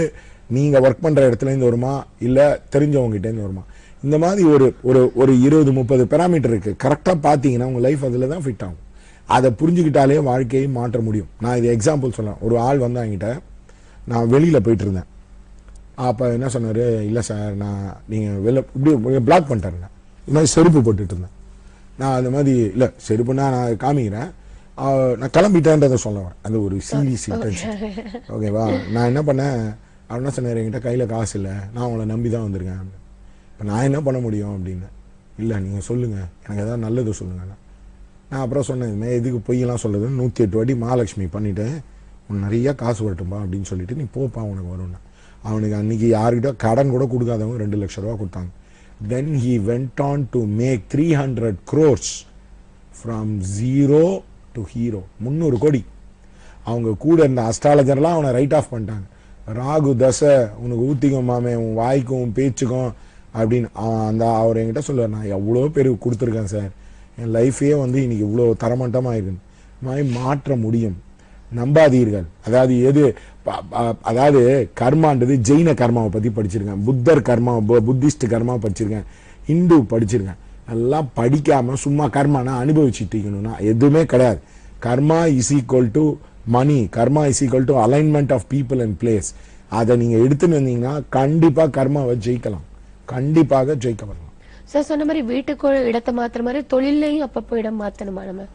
நீங்க ஒர்க் பண்ற இடத்துல இருந்து வருமா, இல்ல தெரிஞ்சவங்க கிட்ட இருந்து வருமா, இந்த மாதிரி ஒரு 20-30 பேராமீட்டர் இருக்கு. கரெக்டா பாத்தீங்கன்னா உங்க லைஃப் அதுல தான் ஃபிட் ஆகும். அதை புரிஞ்சுக்கிட்டாலே வாழ்க்கையை மாற்ற முடியும். நான் இது எக்ஸாம்பிள் சொல்றேன். ஒரு ஆள் என்கிட்ட, நான் வெளியில போயிட்டு இருந்தேன். அப்ப என்ன சொன்னாரு, இல்ல சார் நான் நீங்க இப்படி பிளாக் பண்ணிட்டாருங்க. இது மாதிரி செருப்பு போட்டுட்டு இருந்தேன். நான் அந்த மாதிரி இல்ல செருப்புனா நான் காமிக்கிறேன், நான் கிளம்பிட்டேன்றதை சொல்ல வரேன். அந்த ஒரு சீரியஸ் இன்டென்ஷன். ஓகேவா? நான் என்ன பண்ணேன், அவர் என்ன சொன்னார், என்கிட்ட கையில காசு இல்லை, நான் உங்களை நம்பி தான் வந்திருக்கேன். இப்போ நான் என்ன பண்ண முடியும் அப்படின்னு. இல்லை நீங்கள் சொல்லுங்க, எனக்கு ஏதாவது நல்லது சொல்லுங்க. நான் அப்புறம் சொன்னேன், எதுக்கு பொய்யெல்லாம் சொல்லுது, 108 வாட்டி மகாலட்சுமி பண்ணிட்டு உனக்கு நிறைய காசு வரட்டும்பா அப்படின்னு சொல்லிட்டு நீ போப்பா உனக்கு வரும்னா. அவனுக்கு அன்னைக்கு யாருக்கிட்ட கடன் கூட கொடுக்காதவங்க 2 லட்சம் ரூபா கொடுத்தாங்க. Then he went on to make 300 crores from zero to hero. 300 கோடி. அவங்க கூட இருந்த அஸ்ட்ராலஜர்லாம் அவனை ரைட் ஆஃப் பண்ணிட்டாங்க. ராகு தசை உனக்கு ஊத்திக்கும் மாமே, உன் வாய்க்கும் பேச்சுக்கும் அப்படின்னு. அவர் என்கிட்ட சொல்லுவார், நான் எவ்வளோ பேருக்கு கொடுத்துருக்கேன் சார், என் லைஃபே இன்னைக்கு இவ்வளோ தரமட்டமாக இருக்குன்னு. மாதிரி மாற்ற முடியும், நம்பாதீர்கள். அதாவது கர்மான்றது ஜெயின கர்மாவை பற்றி படிச்சிருக்கேன், புத்தர் கர்மா, புத்திஸ்ட் கர்மா படிச்சிருக்கேன், ஹிந்து படிச்சிருக்கேன். எல்லாம் படிக்காம சும்மா கர்மானா அனுபவிச்சுட்டு இருக்கணும்னா எதுவுமே கிடையாது. Karma is equal to money, karma is equal to alignment of people and place. அதை நீங்க எடுத்துன்னு வந்தீங்கன்னா கண்டிப்பா கர்மாவை ஜெயிக்கலாம், கண்டிப்பாக ஜெயிக்க வரலாம். சார் சொன்ன மாதிரி வீட்டுக்கு இடத்தை மாத்திர மாதிரி தொழிலையும் அப்பப்போ இடம் மாத்தணுமா நம்ம?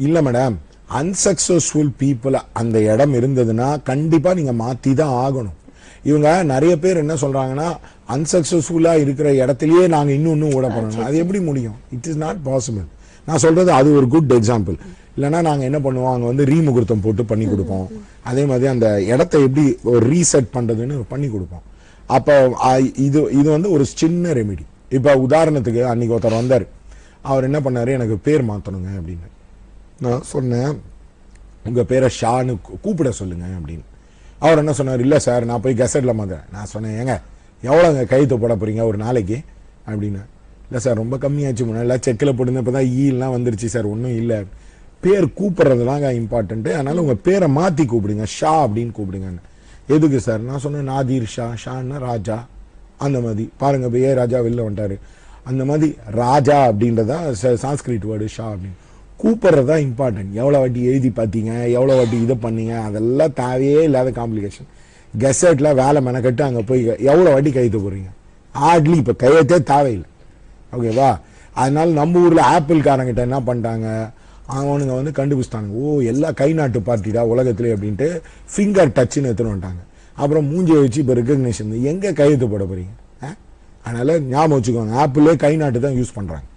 இல்ல மேடம், அன்சக்சஸ்ஃபுல் பீப்புள் அந்த இடம் இருந்ததுன்னா கண்டிப்பா நீங்க மாத்தி தான் ஆகணும். இவங்க நிறைய பேர் என்ன சொல்றாங்கன்னா, அன்சக்சஸ்ஃபுல்லா இருக்கிற இடத்துலயே நாங்க இன்னும் ஓட போறோம். அது எப்படி முடியும்? It is not possible. நான் சொல்றது அது ஒரு குட் எக்ஸாம்பிள். இல்லைன்னா நாங்க என்ன பண்ணுவோம், அங்க ரீமுகூர்த்தம் போட்டு பண்ணி கொடுப்போம். அதே மாதிரி அந்த இடத்தை எப்படி ஒரு ரீசெட் பண்றதுன்னு பண்ணி கொடுப்போம். அப்ப இது ஒரு சின்ன ரெமிடி. இப்ப உதாரணத்துக்கு அன்னைக்கு ஒருத்தர் வந்தார், அவர் என்ன பண்ணாரு, எனக்கு பேர் மாத்தணுங்க அப்படின்னு. நான் சொன்னேன், உங்க பேரை ஷான்னு கூப்பிட சொல்லுங்க அப்படின்னு. அவர் என்ன சொன்னார், இல்ல சார் நான் போய் கெசட்ல மாத்தேன். நான் சொன்னேன், ஏங்க எவ்வளோங்க கைத்து போட போறீங்க ஒரு நாளைக்கு அப்படின்னு. இல்லை சார் ரொம்ப கம்மியாச்சு, முன்னாடி செக்கில் போட்டு இப்போதான் ஈலாம் வந்துருச்சு சார். ஒன்றும் இல்லை, பேர் கூப்பிட்றதுதாங்க இம்பார்ட்டன்ட்டு, அதனால உங்க பேரை மாத்தி கூப்பிடுங்க, ஷா அப்படின்னு கூப்பிடுங்கன்னு. எதுக்கு சார்? நான் சொன்னேன், நாதீர் ஷா, ஷான்னா ராஜா. அந்த மாதிரி பாருங்க, இப்போ ராஜா வெளில வந்துட்டாரு. அந்த மாதிரி ராஜா அப்படின்றதா சான்ஸ்கிரிட் வேர்டு ஷா அப்படின்னு. கூப்பிட்றதா இம்பார்ட்டன்ட். எவ்வளோ வாட்டி எழுதி பார்த்தீங்க, எவ்வளோ வாட்டி இதை பண்ணீங்க, அதெல்லாம் தேவையே இல்லாத காம்ப்ளிகேஷன். கெசட்ல வேலை மெனக்கட்டு அங்கே போய் எவ்வளோ வாட்டி கைத்து போடுறீங்க, ஹார்ட்லி இப்போ கையத்தே தேவையில்லை. ஓகேவா? அதனால நம்ம ஊர்ல ஆப்பிள் காரங்கிட்ட என்ன பண்ணிட்டாங்க, அவனுங்க கண்டுபிடிச்சிட்டாங்க, ஓ எல்லாம் கை நாட்டு பார்ட்டிடா உலகத்திலே அப்படின்ட்டு ஃபிங்கர் டச்சுன்னு எடுத்துன்னு வந்துட்டாங்க. அப்புறம் மூஞ்சியை வச்சு இப்போ ரெகக்னேஷன் எங்க கையெழுத்து போட போறீங்க? அதனால ஞாபகம் வச்சுக்கோங்க, ஆப்பிளே கை நாட்டு தான் யூஸ் பண்றாங்க.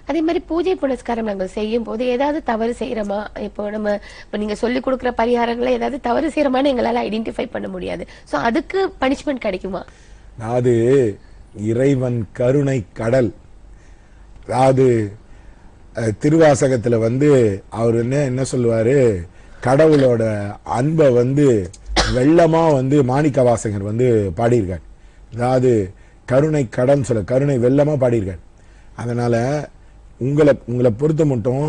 அதே மாதிரி பூஜை புனஸ்காரம் நாங்கள் செய்யும் போது ஏதாவது தவறு செய்யறோமா? இப்போ நீங்க சொல்லி கொடுக்குற பரிகாரங்களை ஏதாவது தவறு செய்யறோமான்னு எங்களால ஐடென்டிஃபை பண்ண முடியாது. சோ அதுக்கு பனிஷ்மெண்ட் கிடைக்குமா? அது இறைவன் கருணை கடல். அதாவது திருவாசகத்துல வந்து அவர் என்ன சொல்லுவாரு, கடவுளோட அன்பை வந்து வெள்ளமா வந்து மாணிக்க வாசகர் வந்து பாடியிருக்கார். அதாவது கருணை கடன் சொல்ல கருணை வெள்ளமா பாடியிருக்கார். அதனால உங்களை பொறுத்த மட்டும்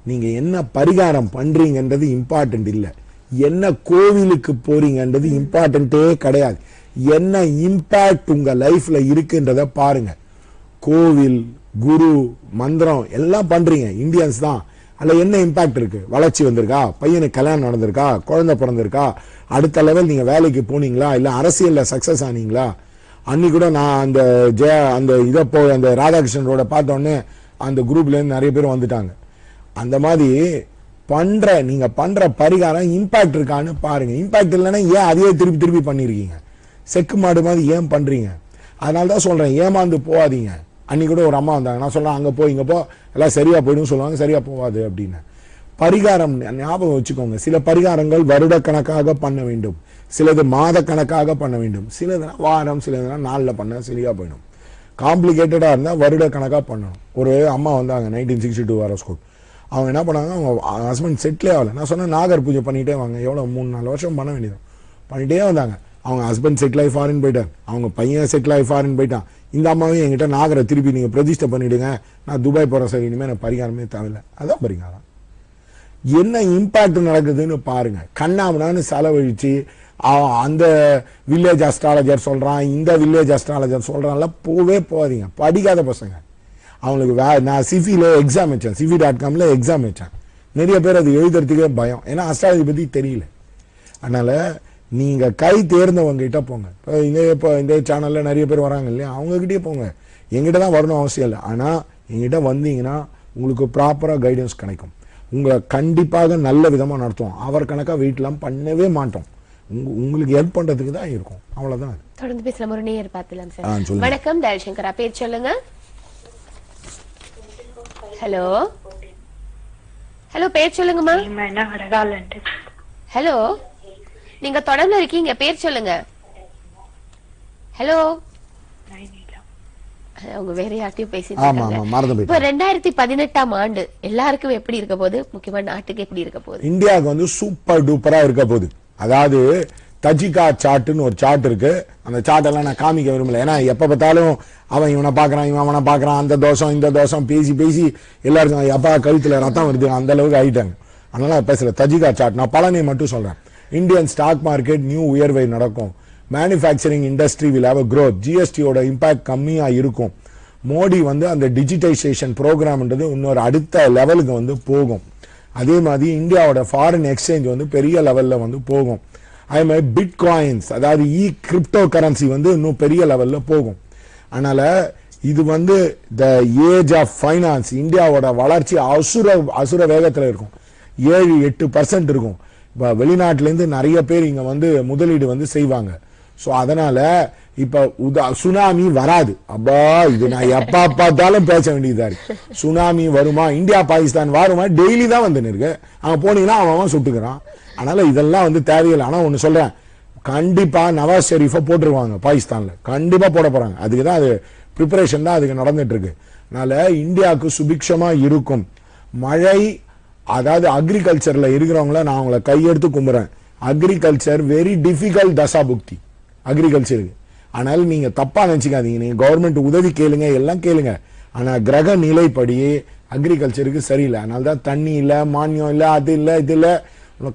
நீங்க என்ன பரிகாரம் பண்றீங்கன்றது இம்பார்ட்டன்ட் இல்லை, என்ன கோவிலுக்கு போறீங்கன்றது இம்பார்ட்டன்ட்டே கிடையாது. என்ன இம்பாக்ட் உங்க லைஃப்ல இருக்குன்றத பாருங்க. கோவில், குரு, மந்திரம் எல்லாம் பண்றீங்க, இந்தியன்ஸ் தான். அதில் என்ன இம்பாக்ட் இருக்கு? வளர்ச்சி வந்திருக்கா? பையனுக்கு கல்யாணம் நடந்திருக்கா? குழந்தை பிறந்திருக்கா? அடுத்த லெவல் நீங்க வேலைக்கு போனீங்களா? இல்லை அரசியல்ல சக்சஸ் ஆனீங்களா? அன்னைக்கு கூட நான் அந்த ராதாகிருஷ்ணனோட பார்த்தோன்னே அந்த குரூப்ல இருந்து நிறைய பேர் வந்துட்டாங்க. அந்த மாதிரி நீங்க பண்ற பரிகாரம் இம்பாக்ட் இருக்கான்னு பாருங்க. இம்பாக்ட் இல்லைன்னா ஏன் அதையே திருப்பி திருப்பி பண்ணிருக்கீங்க? செக்கு மாடு மாதிரி ஏன் பண்றீங்க? அதனாலதான் சொல்றேன், ஏமாந்து போகாதீங்க. அன்னைக்கு கூட ஒரு அம்மா வந்தாங்க, நான் சொல்றேன் அங்க போ இங்க போ எல்லாம் சரியா போயிடும் சொல்லுவாங்க, சரியா போகாது அப்படின்னு. பரிகாரம் ஞாபகம் வச்சுக்கோங்க, சில பரிகாரங்கள் வருட கணக்காக பண்ண வேண்டும், சிலது மாத கணக்காக பண்ண வேண்டும், சிலதுனா வாரம், சிலதுனா நாளில் பண்ண சரியா போயிடும். காம்ப்ளிகேட்டடா இருந்தா வருட கணக்காக பண்ணணும். ஒரு அம்மா வந்தாங்க 1962 ஹாரோஸ்கோப். அவங்க என்ன பண்ணாங்க, அவங்க ஹஸ்பண்ட் செட்டிலே ஆகல. நான் சொன்னேன் நாகர் பூஜை பண்ணிட்டே வாங்க, எவ்வளோ 3-4 வருஷம் பண்ண வேண்டியது. பண்ணிட்டே வந்தாங்க. அவங்க ஹஸ்பண்ட் செட்டில் ஆகி ஃபாரின் போயிட்டார், அவங்க பையன் செட்டில் ஆகி ஃபாரின் போயிட்டான். இந்த அம்மாவையும் என்கிட்ட நாகரை திருப்பி நீங்கள் பிரதிஷ்டை பண்ணிவிடுங்க, நான் துபாய் போகிறேன் சார், இனிமேல் எனக்கு பரிகாரமே தேவையில்லை. அதான் பரிகாரம். என்ன இம்பாக்ட் நடக்குதுன்னு பாருங்க. கண்ணாமனான்னு செலவழிச்சு அந்த வில்லேஜ் அஸ்ட்ராலஜர் சொல்கிறான், இந்த வில்லேஜ் அஸ்ட்ராலஜர் சொல்கிறான்ல போவே போகாதீங்க. படிக்காத பசங்க. அவங்களுக்கு நான் சிஃபியில் எக்ஸாம் வச்சேன், சிஃபி.comல எக்ஸாம் வச்சேன். நிறைய பேர் அது எழுதுறதுக்கே பயம், ஏன்னா அஸ்ட்ராலஜி பற்றி தெரியல. அதனால் நீங்கள் கை தேர்ந்தவங்க கிட்ட போங்க. இப்போ இந்த சேனலில் நிறைய பேர் வராங்க இல்லையா, அவங்ககிட்டயே போங்க. எங்கிட்ட தான் வரணும் அவசியம் இல்லை. ஆனால் எங்கிட்ட வந்தீங்கன்னா உங்களுக்கு ப்ராப்பராக கைடன்ஸ் கிடைக்கும். உங்களை கண்டிப்பாக நல்ல விதமாக நடத்துவோம். அவர் கணக்காக வெயிட்லாம் பண்ணவே மாட்டோம். உங்களுக்கு ஹெல்ப் பண்ணுறதுக்கு தான் இருக்கும், அவ்வளோதான். தொடர்ந்து பேசலாம், ஒரு நேயர் பார்த்துலாம் சார். வணக்கம் தயசங்கரா, பேர் சொல்லுங்க. ஹலோ ஹலோ, பேர் சொல்லுங்கம்மா. ஹலோ, நீங்க தொடர்ந்து இருக்கீங்க, பேர் சொல்லுங்க. ஹலோ, அவங்க வேற யார்ட்டையும் பேசிட்டு இருக்காங்க. இப்ப 2018ஆம் ஆண்டு எல்லாருக்கும் எப்படி இருக்க போகுது, முக்கியமா நாட்டுக்கு எப்படி இருக்க போகுது? இந்தியாவுக்கு வந்து சூப்பர் டூப்பரா இருக்க போகுது. அதாவது தஜிகா சார்ட்னு ஒரு சார்ட் இருக்கு. அந்த சார்ட் எல்லாம் நான் காமிக்க விரும்பல, ஏன்னா எப்ப பார்த்தாலும் அவன் இவனை பாக்குறான், இவன் அவனை பாக்குறான், அந்த தோஷம் இந்த தோஷம் பேசி பேசி எல்லாருக்கும் எப்பா கழுத்துல ரத்தம் வருது, அந்த அளவுக்கு ஆயிட்டாங்க. அதனால பேசல. தஜிகா சார்ட் நான் பலனை மட்டும் சொல்றேன். இந்தியன் ஸ்டாக் மார்க்கெட் நியூ உயர்வை நடக்கும். Manufacturing industry will have a growth. ஜிஎஸ்டியோட இம்பாக்ட் கம்மியா இருக்கும். மோடி வந்து அந்த டிஜிட்டைசேஷன் ப்ரோக்ராம்ன்றது இன்னொரு அடுத்த லெவலுக்கு வந்து போகும். அதே மாதிரி இந்தியாவோட ஃபாரின் எக்ஸ்சேஞ்ச் வந்து பெரிய லெவல்ல வந்து போகும். அதே மாதிரி பிட்காயின்ஸ், அதாவது கிரிப்டோ கரன்சி வந்து இன்னும் பெரிய லெவல்ல போகும். அதனால இது வந்து த ஏஜ் ஆஃப் ஃபைனான்ஸ். இந்தியாவோட வளர்ச்சி அசுர வேகத்தில் இருக்கும். 7-8% இருக்கும். இப்போ வெளிநாட்டிலேருந்து நிறைய பேர் இங்கே வந்து முதலீடு வந்து செய்வாங்க. ஸோ அதனால இப்போ சுனாமி வராது. அப்பா இது நான் எப்போ பார்த்தாலும் பேச வேண்டியதா இருக்கு. சுனாமி வருமா, இந்தியா பாகிஸ்தான் வருமா, டெய்லி தான் வந்து இருக்கு. அங்கே போனீங்கன்னா அவன் சுட்டுக்கிறான். அதனால இதெல்லாம் வந்து தேவையில்லை. ஆனால் ஒன்று சொல்றேன், கண்டிப்பா நவாஸ் ஷெரீஃபை போட்டுருவாங்க பாகிஸ்தான்ல, கண்டிப்பா போட போறாங்க. அதுக்கு தான் அது ப்ரிப்பரேஷன் தான் அதுக்கு நடந்துட்டு இருக்கு. அதனால இந்தியாவுக்கு சுபிக்ஷமா இருக்கும். மழை, அதாவது அக்ரிகல்ச்சர்ல இருக்கிறவங்கள நான் அவங்கள கையெடுத்து கும்புறேன். அக்ரிகல்ச்சர் வெரி டிஃபிகல்ட் தசா புக்தி அக்ரிகல்ச்சருக்கு. அதனால நீங்க தப்பா நினைச்சுக்காதீங்க. நீங்க கவர்மெண்ட் உதவி கேளுங்க, எல்லாம் கேளுங்க. ஆனா கிரக நிலைப்படி அக்ரிகல்ச்சருக்கு சரியில்லை. அதனால தான் தண்ணி இல்லை, மானியம் இல்லை, அது இல்லை, இது இல்லை.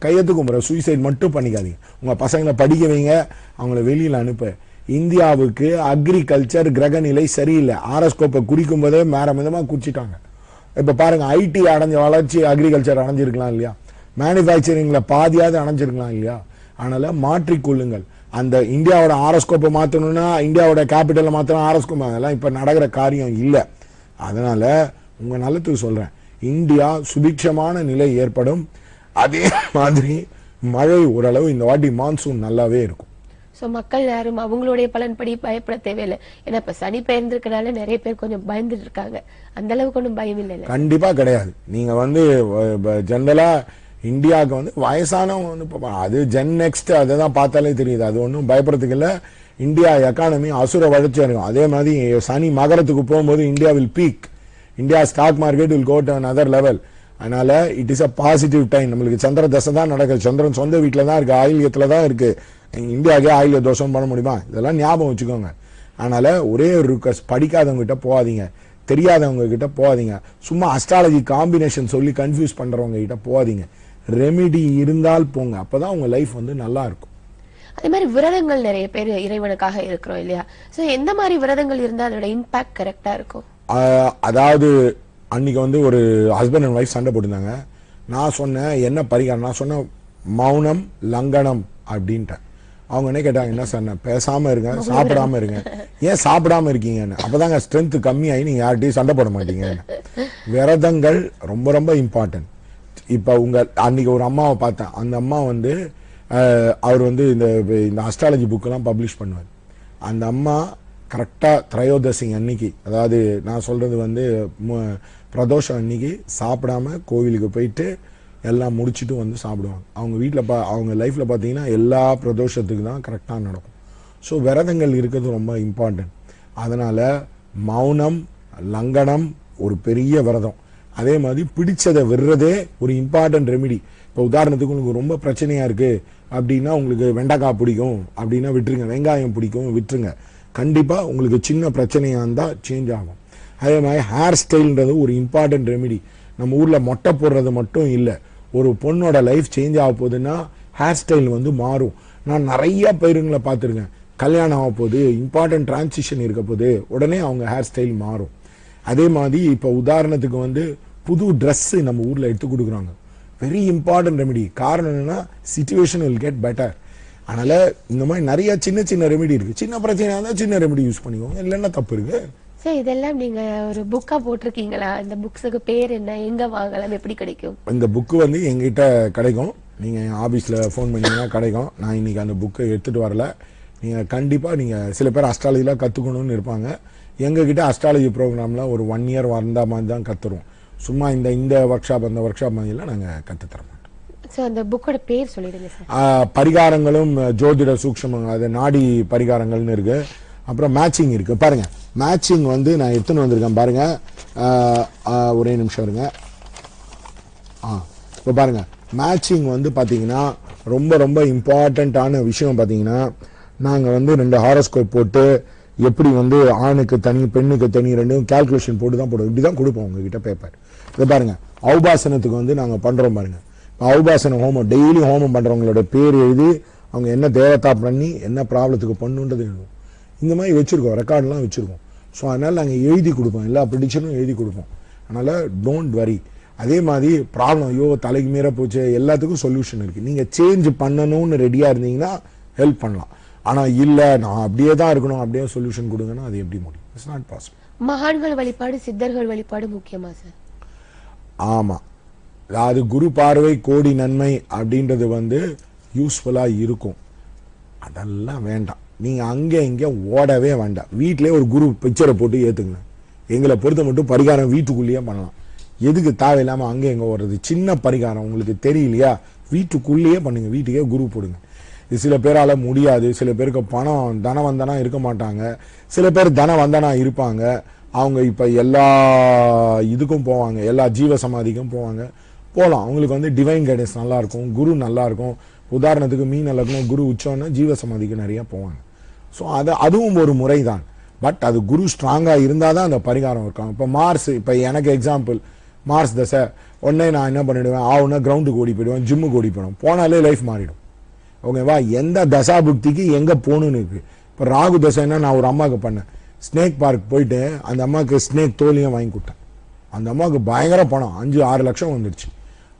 கையெழுத்து கும்புற. சூசைட் மட்டும் பண்ணிக்காதீங்க. உங்க பசங்களை படிக்க வைங்க, அவங்கள வெளியில அனுப்ப. இந்தியாவுக்கு அக்ரிகல்ச்சர் கிரக நிலை சரியில்லை. ஆரோஸ்கோப்பை குறிக்கும் போதே வேற விதமா குறிச்சிட்டாங்க. இப்ப பாருங்க, ஐடி அடைஞ்ச வளர்ச்சி அக்ரிகல்ச்சர் அடைஞ்சிருக்கலாம் இல்லையா, மேனுஃபேக்சரிங்ல பாதியாவது அடைஞ்சிருக்கலாம் இல்லையா. அதனால மாற்றிக்கொள்ளுங்கள். அந்த இந்தியாவோட ஆரோஸ்கோப்பை மாற்றணும்னா இந்தியாவோட கேபிட்டலை மாற்றணும், ஆரோஸ்கோப் அதெல்லாம் இப்ப நடக்கிற காரியம் இல்லை. அதனால உங்க நல்லத்துக்கு சொல்றேன், இந்தியா சுபிக்ஷமான நிலை ஏற்படும். அதே மாதிரி மழை ஓரளவு இந்த வாட்டி மான்சூன் நல்லாவே இருக்கும். ஸோ மக்கள் யாரும் அவங்களுடைய பலன்படி பயப்பட தேவையில்லை. ஏன்னா இப்ப சனி பெயர்ந்திருக்கனால நிறைய பேர் கொஞ்சம் பயந்துட்டு இருக்காங்க. அந்த அளவுக்கு ஒன்றும் பயம் இல்லை. கண்டிப்பா கிடையாது. நீங்க வந்து ஜெனரலா இந்தியாவுக்கு வந்து வயசானவங்க வந்து அது ஜென் நெக்ஸ்ட் அதை தான் பார்த்தாலே தெரியுது. அது ஒன்றும் பயப்படுறதுக்கு இல்லை. இந்தியா எக்கானமி அசுர வளர்ச்சியா இருக்கும். அதே மாதிரி சனி மகரத்துக்கு போகும்போது India will peak. India stock market will go to another level. அதனால it is a positive time. நம்மளுக்கு சந்திர தசை தான் நடக்குது, சந்திரன் சொந்த வீட்டில் தான் இருக்கு, ஆயில்யத்தில் தான் இருக்கு. இந்தியாவுக்கே ஆயில்ய தோஷம் பண்ண முடியுமா? இதெல்லாம் ஞாபகம் வச்சுக்கோங்க. அதனால ஒரே ஒரு ரிக்வஸ்ட், படிக்காதவங்க கிட்ட போகாதீங்க, தெரியாதவங்க கிட்ட போகாதீங்க, சும்மா அஸ்ட்ராலஜி காம்பினேஷன் சொல்லி கன்ஃபியூஸ் பண்றவங்க கிட்ட போகாதீங்க. ரெமிடி இருந்தால் போங்க, அப்பதான் உங்க லைஃப் வந்து நல்லா இருக்கும். அதே மாதிரி விரதங்கள் நிறைய பேர் இறைவனுக்காக இருக்கிறோம் இல்லையா? சோ எந்த மாதிரி விரதங்கள் இருந்தா அதோட இம்பாக்ட் கரெக்டா இருக்கும்? அதாவது அன்னைக்கு வந்து ஒரு ஹஸ்பண்ட் அண்ட் ஒய்ஃப் சண்டை போட்டிருந்தாங்க. நான் சொன்னேன் என்ன பரிகாரம், நான் சொன்ன மௌனம் லங்கனம் அப்படின்ட்டேன். அவங்க என்ன கேட்டாங்க, என்ன சொன்ன, பேசாம இருங்க, சாப்பிடாம இருங்க. ஏன் சாப்பிடாம இருக்கீங்கன்னு? அப்பதாங்க ஸ்ட்ரென்த் கம்மியாகி நீங்க யார்கிட்டையும் சண்டை போட மாட்டீங்க. விரதங்கள் ரொம்ப ரொம்ப இம்பார்ட்டன்ட். இப்ப உங்க அன்னைக்கு ஒரு அம்மாவை பார்த்தேன். அந்த அம்மா வந்து அவர் வந்து இந்த அஸ்ட்ராலஜி புக்கெல்லாம் பப்ளிஷ் பண்ணுவார். அந்த அம்மா கரெக்டா திரையோதசி அன்னைக்கு, அதாவது நான் சொல்றது வந்து பிரதோஷம் அன்னைக்கு சாப்பிடாம கோவிலுக்கு போயிட்டு எல்லாம் முடிச்சுட்டு வந்து சாப்பிடுவாங்க. அவங்க வீட்டில் அவங்க லைஃப்பில் பார்த்தீங்கன்னா எல்லா பிரதோஷத்துக்கு தான் கரெக்டாக நடக்கும். ஸோ விரதங்கள் இருக்கிறது ரொம்ப இம்பார்ட்டன்ட். அதனால் மௌனம் லங்கனம் ஒரு பெரிய விரதம். அதே மாதிரி பிடிச்சதை விடுறதே ஒரு இம்பார்ட்டன்ட் ரெமிடி. இப்போ உதாரணத்துக்கு உங்களுக்கு ரொம்ப பிரச்சனையாக இருக்குது அப்படின்னா, உங்களுக்கு வெண்டைக்காய் பிடிக்கும் அப்படின்னா விட்டுருங்க, வெங்காயம் பிடிக்கும் விட்டுருங்க. கண்டிப்பாக உங்களுக்கு சின்ன பிரச்சனையாக இருந்தால் சேஞ்ச் ஆகும். அதே மாதிரி ஹேர் ஸ்டைல்ன்றது ஒரு இம்பார்ட்டன்ட் ரெமிடி. நம்ம ஊரில் மொட்டை போடுறது மட்டும் இல்லை, ஒரு பொண்ணோட லைஃப் சேஞ்ச் ஆக போகுதுன்னா ஹேர் ஸ்டைல் வந்து மாறும். நான் நிறைய பேருங்களை பார்த்துருக்கேன், கல்யாணம் ஆக போகுது, இம்பார்ட்டன்ட் டிரான்சிஷன் இருக்க போது, உடனே அவங்க ஹேர் ஸ்டைல் மாறும். அதே மாதிரி இப்போ உதாரணத்துக்கு வந்து புது ட்ரெஸ்ஸு நம்ம ஊரில் எடுத்து கொடுக்குறாங்க, வெரி இம்பார்ட்டன்ட் ரெமிடி. காரணம் என்னன்னா சிச்சுவேஷன் வில் கெட் பெட்டர். அதனால இந்த மாதிரி நிறைய சின்ன சின்ன ரெமிடி இருக்கு. சின்ன பிரச்சனையாக இருந்தால் சின்ன ரெமிடி யூஸ் பண்ணிக்கோங்க, இல்லைன்னா தப்பு இருக்கு. சரி, இதெல்லாம் நீங்க ஒரு புக்கா போட்டிருக்கீங்களா? இந்த புக்ஸுக்கு பேர் என்ன, எங்க வாங்கலாம், எப்படி கிடைக்கும்? இந்த புக்கு வந்து எங்கிட்ட கிடைக்கும். நீங்க ஆபீஸ்ல ஃபோன் பண்ணீங்கன்னா கிடைக்கும். நான் இன்னைக்கு அந்த புக்கை எடுத்துட்டு வரல. நீங்க கண்டிப்பா நீங்க சில பேர் அஸ்ட்ராலஜிலாம் கத்துக்கணும்னு இருப்பாங்க. எங்ககிட்ட அஸ்ட்ராலஜி ப்ரோக்ராம்ல ஒரு 1 இயர் வந்த மாதிரி தான் கத்துருவோம். சும்மா இந்த ஒர்க் ஷாப் அந்த ஒர்க் ஷாப் மாதிரிலாம் நாங்கள் கற்றுத்தர மாட்டோம். ஸோ அந்த புக்கோட பேர் சொல்லிடுங்க சார். பரிகாரங்களும் ஜோதிட சூக்ஷ்மம், அது நாடி பரிகாரங்கள்னு இருக்கு. அப்புறம் மேட்சிங் இருக்கு. பாருங்க, மேட்சிங் வந்து நான் எடுத்துன்னு வந்திருக்கேன் பாருங்க. ஒரே நிமிஷம் இருங்க. இப்போ பாருங்க, மேட்சிங் வந்து பார்த்தீங்கன்னா ரொம்ப ரொம்ப இம்பார்ட்டண்ட்டான விஷயம். பார்த்தீங்கன்னா நாங்கள் வந்து 2 ஹாரோஸ்கோப் போட்டு எப்படி வந்து ஆணுக்கு தனி பெண்ணுக்கு தனி 2 கால்குலேஷன் போட்டு தான் போடுவோம். இப்படி தான் கொடுப்போம் உங்ககிட்ட பேப்பர். இதை பாருங்க, ஔபாசனத்துக்கு வந்து நாங்கள் பண்ணுறோம் பாருங்க. ஔபாசன ஹோமம் டெய்லி ஹோமம் பண்ணுறவங்களோட பேர் எழுதி அவங்க என்ன தேவதா பண்ணி என்ன ப்ராப்ளத்துக்கு பண்ணுன்றது எழுதுவோம். இந்த மாதிரி வச்சுருக்கோம், ரெக்கார்டெலாம் வச்சுருக்கோம். ஸோ அதனால் நாங்கள் எழுதி கொடுப்போம், எல்லா ப்ரிடிக்ஷனும் எழுதி கொடுப்போம். அதனால் டோன்ட் வரி. அதே மாதிரி ப்ராப்ளம் ஐயோ தலைக்கு மீற போச்சு, எல்லாத்துக்கும் சொல்யூஷன் இருக்குது. நீங்கள் சேஞ்ச் பண்ணணும்னு ரெடியாக இருந்தீங்கன்னா ஹெல்ப் பண்ணலாம். ஆனால் இல்லை நான் அப்படியே தான் இருக்கணும், அப்படியே சொல்யூஷன் கொடுங்கன்னா அது எப்படி முடியும்? It's not possible. மகான்கள் வழிபாடு சித்தர்கள் வழிபாடு முக்கியமா சார்? ஆமாம், அது குரு பார்வை கோடி நன்மை அப்படின்றது வந்து யூஸ்ஃபுல்லாக இருக்கும். அதெல்லாம் வேண்டாம், நீங்கள் அங்கே இங்கே ஓடவே வேண்டாம். வீட்டிலே ஒரு குரு பிக்சரை போட்டு ஏற்றுங்க. எங்களை பொறுத்த மட்டும் பரிகாரம் வீட்டுக்குள்ளேயே பண்ணலாம். எதுக்கு தேவையில்லாமல் அங்கே எங்கே ஓடுறது? சின்ன பரிகாரம் உங்களுக்கு தெரியலையா, வீட்டுக்குள்ளேயே பண்ணுங்க, வீட்டுக்கே குரு போடுங்க. இது சில பேரால் முடியாது. சில பேருக்கு பணம் தனவந்தனா இருக்க மாட்டாங்க, சில பேர் தனவந்தனா இருப்பாங்க. அவங்க இப்போ எல்லா இதுக்கும் போவாங்க, எல்லா ஜீவ சமாதிக்கும் போகலாம். அவங்களுக்கு வந்து டிவைன் கைடன்ஸ் நல்லா இருக்கும், குரு நல்லா இருக்கும். உதாரணத்துக்கு மீன் லக்னம் குரு உச்சோன்னா ஜீவ சமாதிக்கு நிறைய போவாங்க. ஸோ அதுவும் ஒரு முறை தான். பட் அது குரு ஸ்ட்ராங்காக இருந்தால் தான் அந்த பரிகாரம் இருக்காங்க. இப்போ மார்ஸ், இப்போ எனக்கு எக்ஸாம்பிள் மார்ஸ் தசை, உடனே நான் என்ன பண்ணிவிடுவேன், ஆகுனா கிரவுண்டுக்கு ஓடி போயிடுவேன், ஜிம்முக்கு ஓடி போயிடுவேன். போனாலே லைஃப் மாறிடும். ஓகேவா? எந்த தசா புக்திக்கு எங்கே போகணுன்னு இருக்கு. இப்போ ராகு தசைன்னா நான் ஒரு அம்மாவுக்கு பண்ணேன், ஸ்னேக் பார்க் போயிட்டு அந்த அம்மாவுக்கு ஸ்னேக் தோலியும் வாங்கி கொடுத்தேன். அந்த அம்மாவுக்கு பயங்கர பணம், 5-6 லட்சம் வந்துடுச்சு.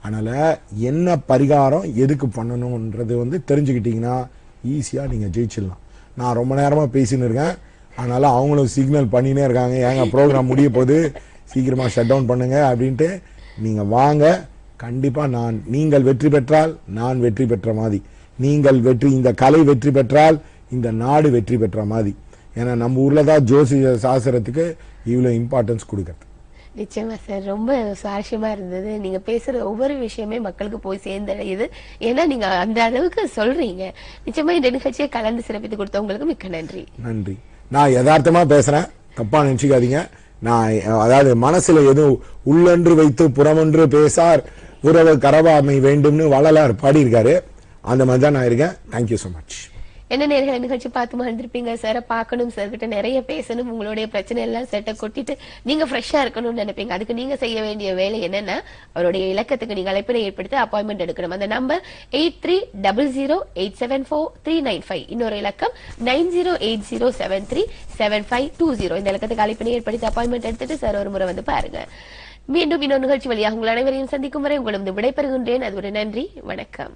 அதனால் என்ன பரிகாரம் எதுக்கு பண்ணணுன்றது வந்து தெரிஞ்சுக்கிட்டிங்கன்னா ஈஸியாக நீங்கள் ஜெயிச்சிடலாம். நான் ரொம்ப நேரமாக பேசின்னு இருக்கேன், அதனால் அவங்களும் சிக்னல் பண்ணினே இருக்காங்க, ஏங்க ப்ரோக்ராம் முடிய போது சீக்கிரமாக ஷட் டவுன் பண்ணுங்க அப்படின்ட்டு. நீங்கள் வாங்க, கண்டிப்பாக நீங்கள் வெற்றி பெற்றால் நான் வெற்றி பெற்ற மாதிரி, இந்த கலை வெற்றி பெற்றால் இந்த நாடு வெற்றி பெற்ற மாதிரி. ஏன்னா நம்ம ஊரில் தான் ஜோசிய சாஸ்திரத்துக்கு இவ்வளோ இம்பார்ட்டன்ஸ் கொடுக்குறது. நிச்சயமா சார், ரொம்ப சுவாரஸ்யமா இருந்தது. நீங்க பேசுற ஒவ்வொரு விஷயமே மக்களுக்கு போய் சேர்ந்தடையுது. ஏன்னா நீங்க அந்த அளவுக்கு சொல்றீங்க. நிச்சயமா இந்த நிகழ்ச்சியை கலந்து சிறப்பித்து கொடுத்தவங்களுக்கு மிக்க நன்றி. நன்றி. நான் யதார்த்தமா பேசுறேன், தப்பா நினைச்சுக்காதீங்க. நான் அதாவது மனசுல எதுவும் உள்ளொன்று வைத்து புறமொன்று பேசார் உறவு கரவாமை வேண்டும்னு வள்ளலார் பாடியிருக்காரு. அந்த மாதிரி தான் நான் இருக்கேன். Thank you so much. என்ன நேர்களை நிகழ்ச்சி பார்த்து மறந்துருப்பீங்க. சாரை பார்க்கணும், சார் கிட்ட நிறைய பேசணும், உங்களுடைய பிரச்சனை எல்லாம் செட்டை கொட்டிட்டு நீங்க ஃப்ரெஷ்ஷா இருக்கணும்னு நினைப்பீங்க. அதுக்கு நீங்க செய்ய வேண்டிய வேலை என்னன்னா, அவருடைய இலக்கத்துக்கு நீங்க அழைப்பினை ஏற்படுத்தி அப்பாயின்மெண்ட் எடுக்கணும். அந்த நம்பர் 8300874395. இன்னொரு இலக்கம் 9080737520. இந்த இலக்கத்துக்கு அழைப்பினை ஏற்படுத்தி அப்பாயின்மெண்ட் எடுத்துட்டு சார் ஒரு முறை வந்து பாருங்க. மீண்டும் இன்னொரு நிகழ்ச்சி வழியாக உங்கள் அனைவரையும் சந்திக்கும் வரை உங்களிடம் விடைபெறுகின்றேன். அது ஒரு நன்றி, வணக்கம்.